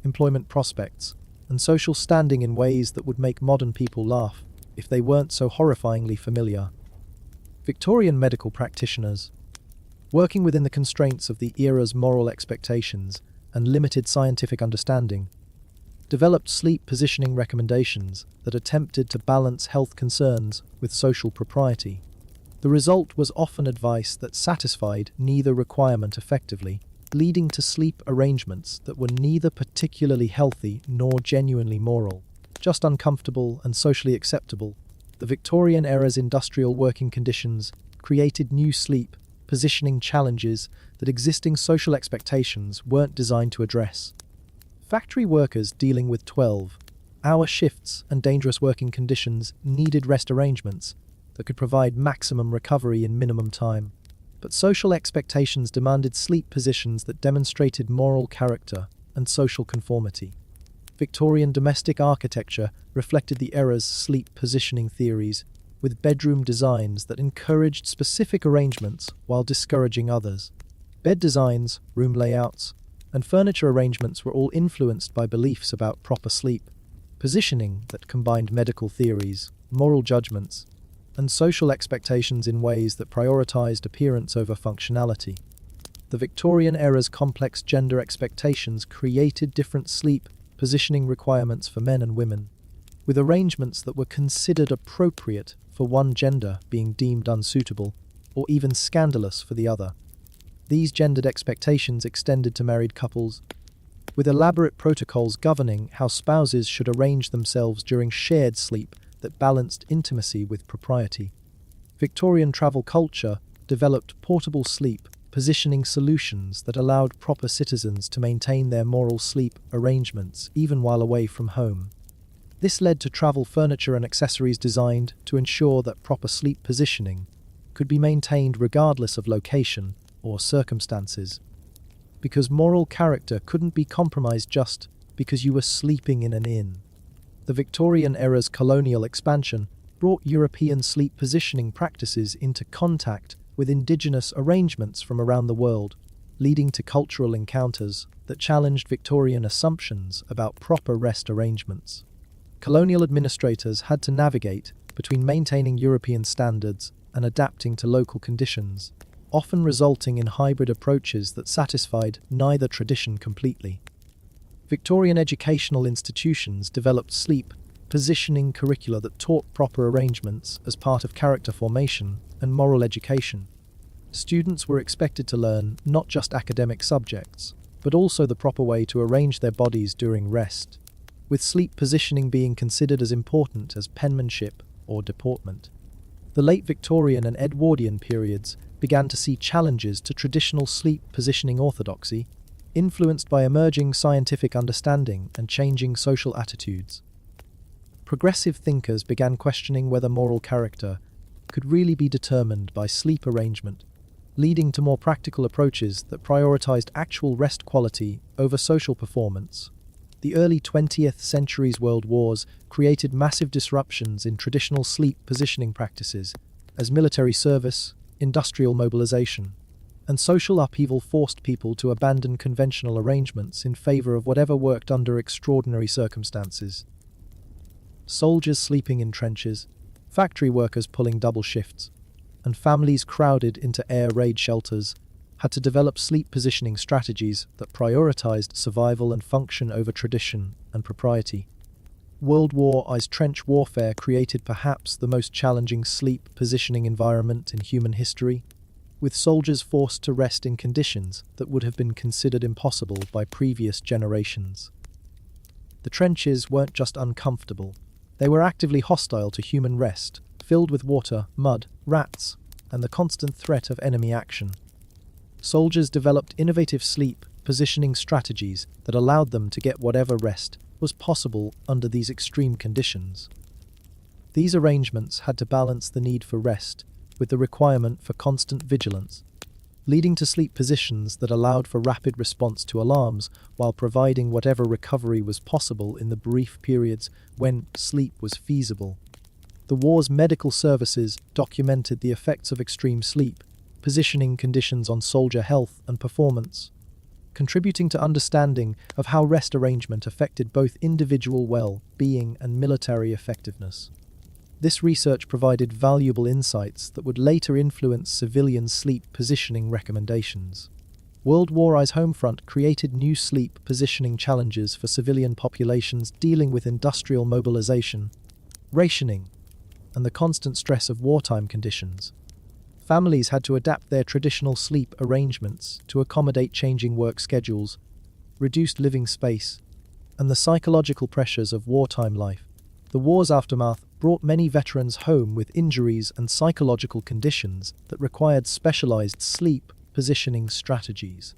employment prospects, and social standing in ways that would make modern people laugh if they weren't so horrifyingly familiar. Victorian medical practitioners, working within the constraints of the era's moral expectations and limited scientific understanding, developed sleep positioning recommendations that attempted to balance health concerns with social propriety. The result was often advice that satisfied neither requirement effectively, leading to sleep arrangements that were neither particularly healthy nor genuinely moral, just uncomfortable and socially acceptable. The Victorian era's industrial working conditions created new sleep positioning challenges that existing social expectations weren't designed to address. Factory workers dealing with 12-hour shifts and dangerous working conditions needed rest arrangements that could provide maximum recovery in minimum time. But social expectations demanded sleep positions that demonstrated moral character and social conformity. Victorian domestic architecture reflected the era's sleep positioning theories, with bedroom designs that encouraged specific arrangements while discouraging others. Bed designs, room layouts, and furniture arrangements were all influenced by beliefs about proper sleep positioning that combined medical theories, moral judgments, and social expectations in ways that prioritized appearance over functionality. The Victorian era's complex gender expectations created different sleep positioning requirements for men and women, with arrangements that were considered appropriate for one gender being deemed unsuitable or even scandalous for the other. These gendered expectations extended to married couples, with elaborate protocols governing how spouses should arrange themselves during shared sleep that balanced intimacy with propriety. Victorian travel culture developed portable sleep positioning solutions that allowed proper citizens to maintain their moral sleep arrangements even while away from home. This led to travel furniture and accessories designed to ensure that proper sleep positioning could be maintained regardless of location or circumstances, because moral character couldn't be compromised just because you were sleeping in an inn. The Victorian era's colonial expansion brought European sleep positioning practices into contact with indigenous arrangements from around the world, leading to cultural encounters that challenged Victorian assumptions about proper rest arrangements. Colonial administrators had to navigate between maintaining European standards and adapting to local conditions, often resulting in hybrid approaches that satisfied neither tradition completely. Victorian educational institutions developed sleep positioning curricula that taught proper arrangements as part of character formation and moral education. Students were expected to learn not just academic subjects, but also the proper way to arrange their bodies during rest, with sleep positioning being considered as important as penmanship or deportment. The late Victorian and Edwardian periods began to see challenges to traditional sleep positioning orthodoxy, influenced by emerging scientific understanding and changing social attitudes. Progressive thinkers began questioning whether moral character could really be determined by sleep arrangement, leading to more practical approaches that prioritized actual rest quality over social performance. The early 20th century's world wars created massive disruptions in traditional sleep positioning practices, as military service, industrial mobilization, and social upheaval forced people to abandon conventional arrangements in favor of whatever worked under extraordinary circumstances. Soldiers sleeping in trenches, factory workers pulling double shifts, and families crowded into air raid shelters had to develop sleep positioning strategies that prioritized survival and function over tradition and propriety. World War I's trench warfare created perhaps the most challenging sleep positioning environment in human history, with soldiers forced to rest in conditions that would have been considered impossible by previous generations. The trenches weren't just uncomfortable, they were actively hostile to human rest, filled with water, mud, rats, and the constant threat of enemy action. Soldiers developed innovative sleep positioning strategies that allowed them to get whatever rest was possible under these extreme conditions. These arrangements had to balance the need for rest with the requirement for constant vigilance, leading to sleep positions that allowed for rapid response to alarms while providing whatever recovery was possible in the brief periods when sleep was feasible. The war's medical services documented the effects of extreme sleep positioning conditions on soldier health and performance, contributing to understanding of how rest arrangement affected both individual well-being and military effectiveness. This research provided valuable insights that would later influence civilian sleep positioning recommendations. World War I's home front created new sleep positioning challenges for civilian populations dealing with industrial mobilization, rationing, and the constant stress of wartime conditions. Families had to adapt their traditional sleep arrangements to accommodate changing work schedules, reduced living space, and the psychological pressures of wartime life. The war's aftermath brought many veterans home with injuries and psychological conditions that required specialized sleep positioning strategies.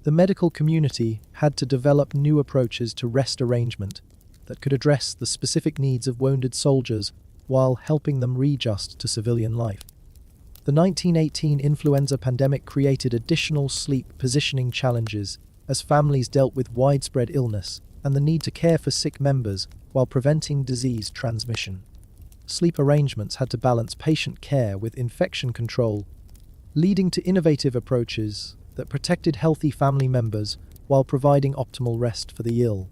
The medical community had to develop new approaches to rest arrangement that could address the specific needs of wounded soldiers while helping them readjust to civilian life. The 1918 influenza pandemic created additional sleep positioning challenges as families dealt with widespread illness and the need to care for sick members while preventing disease transmission. Sleep arrangements had to balance patient care with infection control, leading to innovative approaches that protected healthy family members while providing optimal rest for the ill.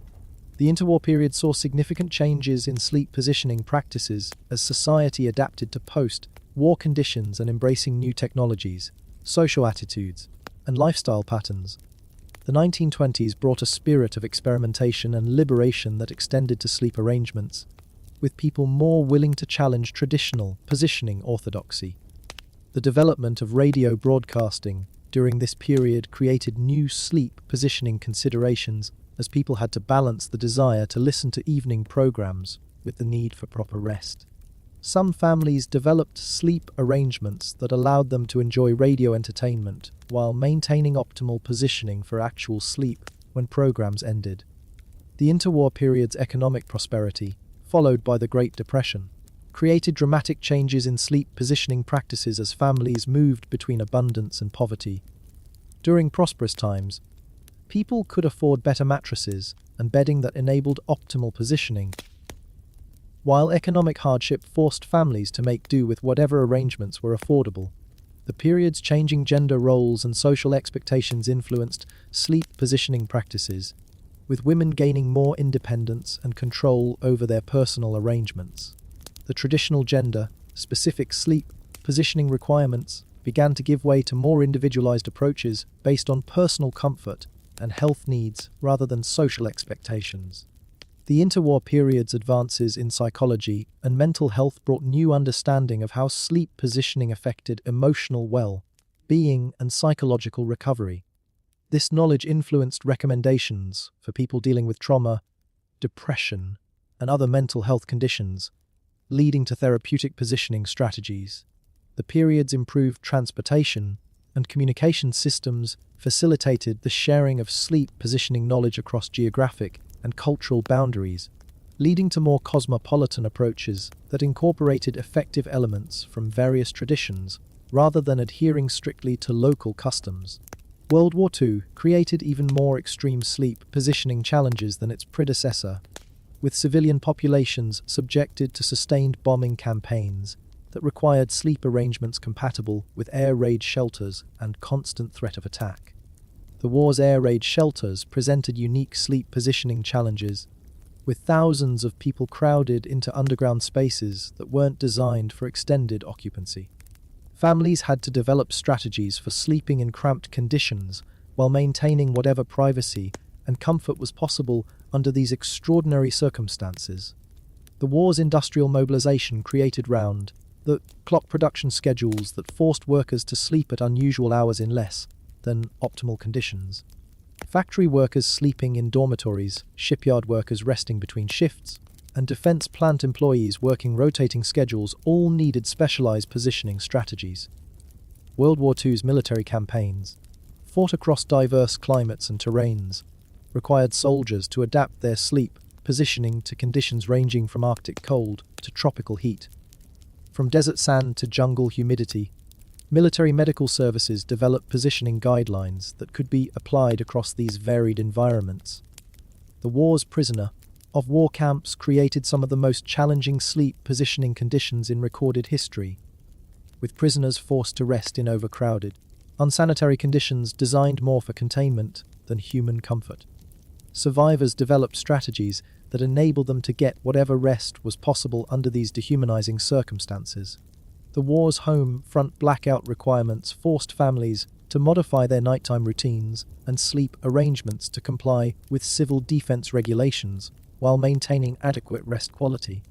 The interwar period saw significant changes in sleep positioning practices as society adapted to post-war conditions and embracing new technologies, social attitudes, and lifestyle patterns. The 1920s brought a spirit of experimentation and liberation that extended to sleep arrangements, with people more willing to challenge traditional positioning orthodoxy. The development of radio broadcasting during this period created new sleep positioning considerations as people had to balance the desire to listen to evening programs with the need for proper rest. Some families developed sleep arrangements that allowed them to enjoy radio entertainment while maintaining optimal positioning for actual sleep when programs ended. The interwar period's economic prosperity, followed by the Great Depression, created dramatic changes in sleep positioning practices as families moved between abundance and poverty. During prosperous times, people could afford better mattresses and bedding that enabled optimal positioning, while economic hardship forced families to make do with whatever arrangements were affordable. The period's changing gender roles and social expectations influenced sleep positioning practices, with women gaining more independence and control over their personal arrangements. The traditional gender-specific sleep positioning requirements began to give way to more individualized approaches based on personal comfort and health needs rather than social expectations. The interwar period's advances in psychology and mental health brought new understanding of how sleep positioning affected emotional well-being and psychological recovery. This knowledge influenced recommendations for people dealing with trauma, depression, and other mental health conditions, leading to therapeutic positioning strategies. The period's improved transportation and communication systems facilitated the sharing of sleep positioning knowledge across geographic and cultural boundaries, leading to more cosmopolitan approaches that incorporated effective elements from various traditions rather than adhering strictly to local customs. World War II created even more extreme sleep positioning challenges than its predecessor, with civilian populations subjected to sustained bombing campaigns that required sleep arrangements compatible with air raid shelters and constant threat of attack. The war's air raid shelters presented unique sleep positioning challenges, with thousands of people crowded into underground spaces that weren't designed for extended occupancy. Families had to develop strategies for sleeping in cramped conditions while maintaining whatever privacy and comfort was possible under these extraordinary circumstances. The war's industrial mobilization created round-the-clock production schedules that forced workers to sleep at unusual hours in less than optimal conditions. Factory workers sleeping in dormitories, shipyard workers resting between shifts, and defense plant employees working rotating schedules all needed specialized positioning strategies. World War II's military campaigns, fought across diverse climates and terrains, required soldiers to adapt their sleep positioning to conditions ranging from Arctic cold to tropical heat. From desert sand to jungle humidity, military medical services developed positioning guidelines that could be applied across these varied environments. The war's prisoner of war camps created some of the most challenging sleep positioning conditions in recorded history, with prisoners forced to rest in overcrowded, unsanitary conditions designed more for containment than human comfort. Survivors developed strategies that enabled them to get whatever rest was possible under these dehumanizing circumstances. The war's home front blackout requirements forced families to modify their nighttime routines and sleep arrangements to comply with civil defense regulations while maintaining adequate rest quality.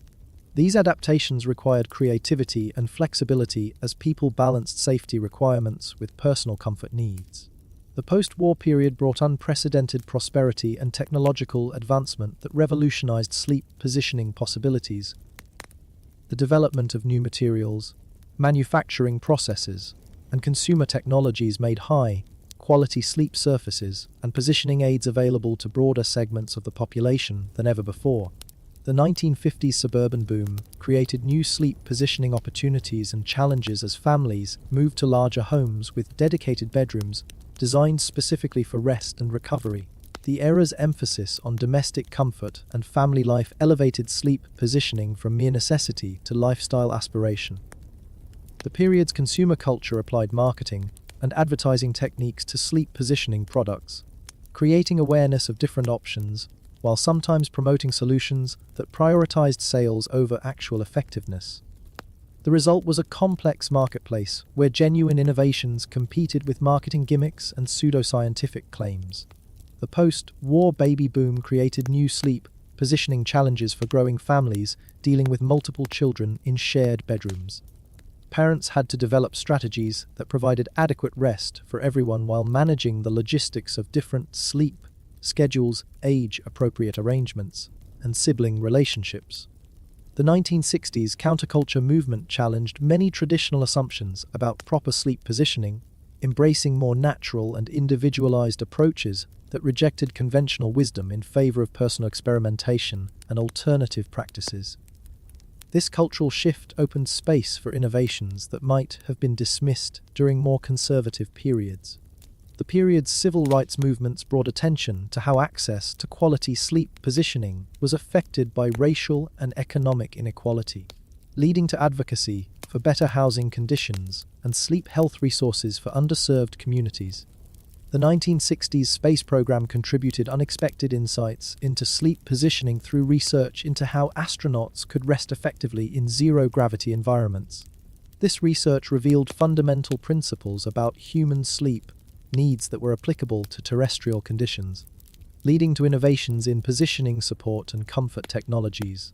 These adaptations required creativity and flexibility as people balanced safety requirements with personal comfort needs. The post-war period brought unprecedented prosperity and technological advancement that revolutionized sleep positioning possibilities. The development of new materials, manufacturing processes, and consumer technologies made high-quality sleep surfaces and positioning aids available to broader segments of the population than ever before. The 1950s suburban boom created new sleep positioning opportunities and challenges as families moved to larger homes with dedicated bedrooms designed specifically for rest and recovery. The era's emphasis on domestic comfort and family life elevated sleep positioning from mere necessity to lifestyle aspiration. The period's consumer culture applied marketing and advertising techniques to sleep positioning products, creating awareness of different options, while sometimes promoting solutions that prioritized sales over actual effectiveness. The result was a complex marketplace where genuine innovations competed with marketing gimmicks and pseudoscientific claims. The post-war baby boom created new sleep positioning challenges for growing families dealing with multiple children in shared bedrooms. Parents had to develop strategies that provided adequate rest for everyone while managing the logistics of different sleep schedules, age-appropriate arrangements, and sibling relationships. The 1960s counterculture movement challenged many traditional assumptions about proper sleep positioning, embracing more natural and individualized approaches that rejected conventional wisdom in favor of personal experimentation and alternative practices. This cultural shift opened space for innovations that might have been dismissed during more conservative periods. The period's civil rights movements brought attention to how access to quality sleep positioning was affected by racial and economic inequality, leading to advocacy for better housing conditions and sleep health resources for underserved communities. The 1960s space program contributed unexpected insights into sleep positioning through research into how astronauts could rest effectively in zero-gravity environments. This research revealed fundamental principles about human sleep needs that were applicable to terrestrial conditions, leading to innovations in positioning support and comfort technologies.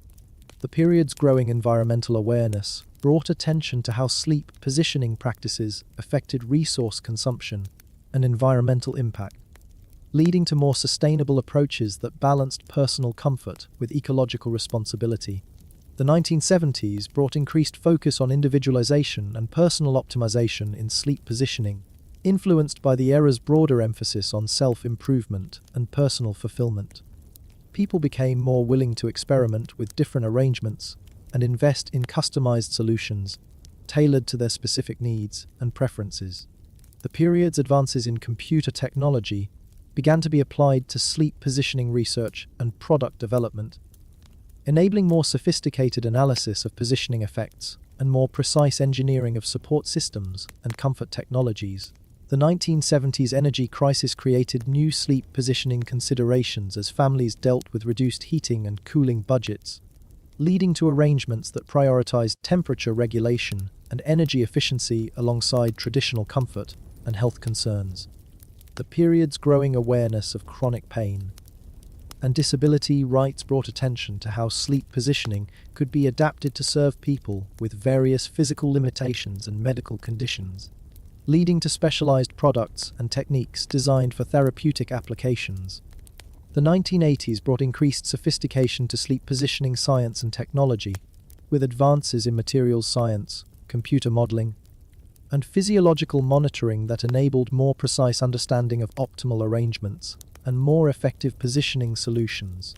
The period's growing environmental awareness brought attention to how sleep positioning practices affected resource consumption and environmental impact. leading to more sustainable approaches that balanced personal comfort with ecological responsibility. The 1970s brought increased focus on individualization and personal optimization in sleep positioning, influenced by the era's broader emphasis on self-improvement and personal fulfillment. People became more willing to experiment with different arrangements and invest in customized solutions tailored to their specific needs and preferences. The period's advances in computer technology began to be applied to sleep positioning research and product development, enabling more sophisticated analysis of positioning effects and more precise engineering of support systems and comfort technologies. The 1970s energy crisis created new sleep positioning considerations as families dealt with reduced heating and cooling budgets, leading to arrangements that prioritized temperature regulation and energy efficiency alongside traditional comfort and health concerns. The period's growing awareness of chronic pain and disability rights brought attention to how sleep positioning could be adapted to serve people with various physical limitations and medical conditions, leading to specialized products and techniques designed for therapeutic applications. The 1980s brought increased sophistication to sleep positioning science and technology, with advances in materials science, computer modeling, and physiological monitoring that enabled more precise understanding of optimal arrangements and more effective positioning solutions.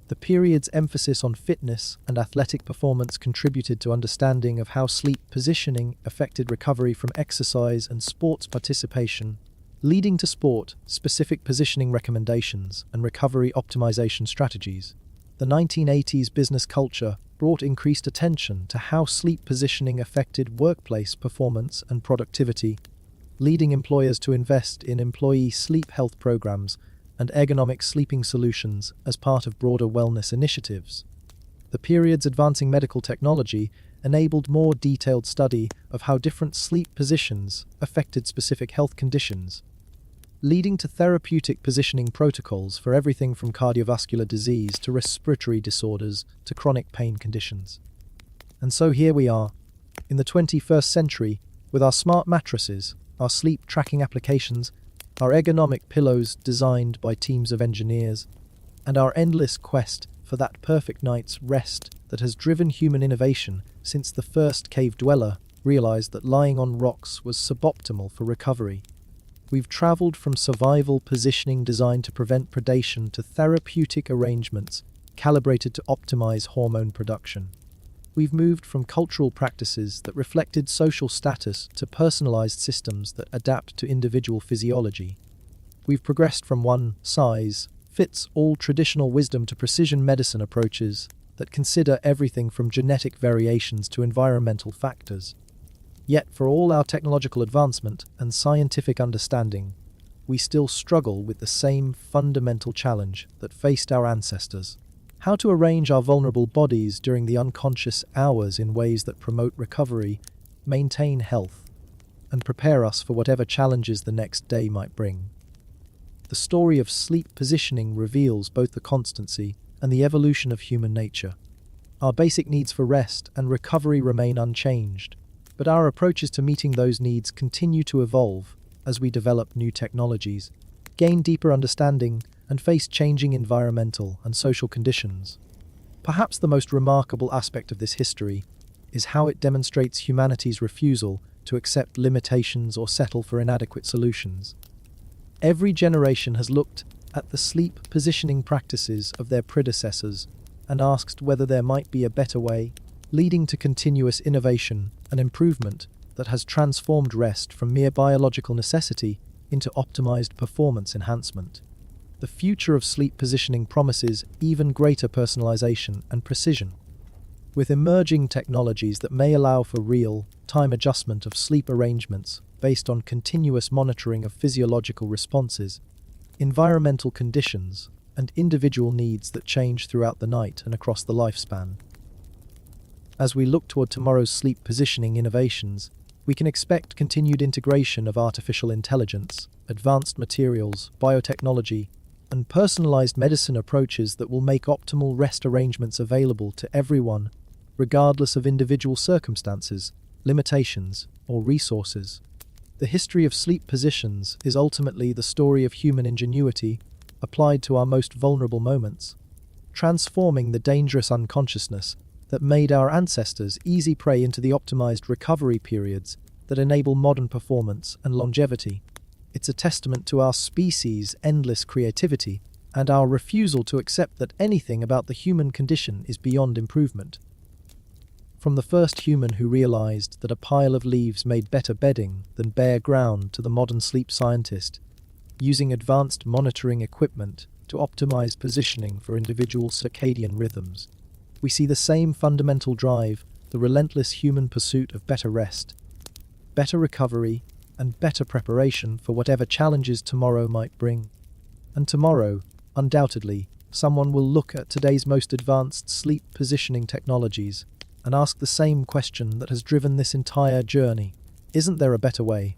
The period's emphasis on fitness and athletic performance contributed to understanding of how sleep positioning affected recovery from exercise and sports participation, leading to sport-specific positioning recommendations and recovery optimization strategies. The 1980s business culture brought increased attention to how sleep positioning affected workplace performance and productivity, leading employers to invest in employee sleep health programs and ergonomic sleeping solutions as part of broader wellness initiatives. The period's advancing medical technology enabled more detailed study of how different sleep positions affected specific health conditions, leading to therapeutic positioning protocols for everything from cardiovascular disease to respiratory disorders to chronic pain conditions. And so here we are, in the 21st century, with our smart mattresses, our sleep tracking applications, our ergonomic pillows designed by teams of engineers, and our endless quest for that perfect night's rest that has driven human innovation since the first cave dweller realized that lying on rocks was suboptimal for recovery. We've traveled from survival positioning designed to prevent predation to therapeutic arrangements calibrated to optimize hormone production. We've moved from cultural practices that reflected social status to personalized systems that adapt to individual physiology. We've progressed from one-size-fits-all traditional wisdom to precision medicine approaches that consider everything from genetic variations to environmental factors. Yet, for all our technological advancement and scientific understanding, we still struggle with the same fundamental challenge that faced our ancestors: how to arrange our vulnerable bodies during the unconscious hours in ways that promote recovery, maintain health, and prepare us for whatever challenges the next day might bring. The story of sleep positioning reveals both the constancy and the evolution of human nature. Our basic needs for rest and recovery remain unchanged, but our approaches to meeting those needs continue to evolve as we develop new technologies, gain deeper understanding, and face changing environmental and social conditions. Perhaps the most remarkable aspect of this history is how it demonstrates humanity's refusal to accept limitations or settle for inadequate solutions. Every generation has looked at the sleep positioning practices of their predecessors and asked whether there might be a better way, leading to continuous innovation and improvement that has transformed rest from mere biological necessity into optimized performance enhancement. The future of sleep positioning promises even greater personalization and precision. With emerging technologies that may allow for real-time adjustment of sleep arrangements based on continuous monitoring of physiological responses, environmental conditions, and individual needs that change throughout the night and across the lifespan. As we look toward tomorrow's sleep positioning innovations, we can expect continued integration of artificial intelligence, advanced materials, biotechnology, and personalized medicine approaches that will make optimal rest arrangements available to everyone, regardless of individual circumstances, limitations, or resources. The history of sleep positions is ultimately the story of human ingenuity applied to our most vulnerable moments, transforming the dangerous unconsciousness that made our ancestors easy prey into the optimized recovery periods that enable modern performance and longevity. It's a testament to our species' endless creativity and our refusal to accept that anything about the human condition is beyond improvement. From the first human who realized that a pile of leaves made better bedding than bare ground to the modern sleep scientist, using advanced monitoring equipment to optimize positioning for individual circadian rhythms, we see the same fundamental drive, the relentless human pursuit of better rest, better recovery, and better preparation for whatever challenges tomorrow might bring. And tomorrow, undoubtedly, someone will look at today's most advanced sleep positioning technologies and ask the same question that has driven this entire journey: isn't there a better way?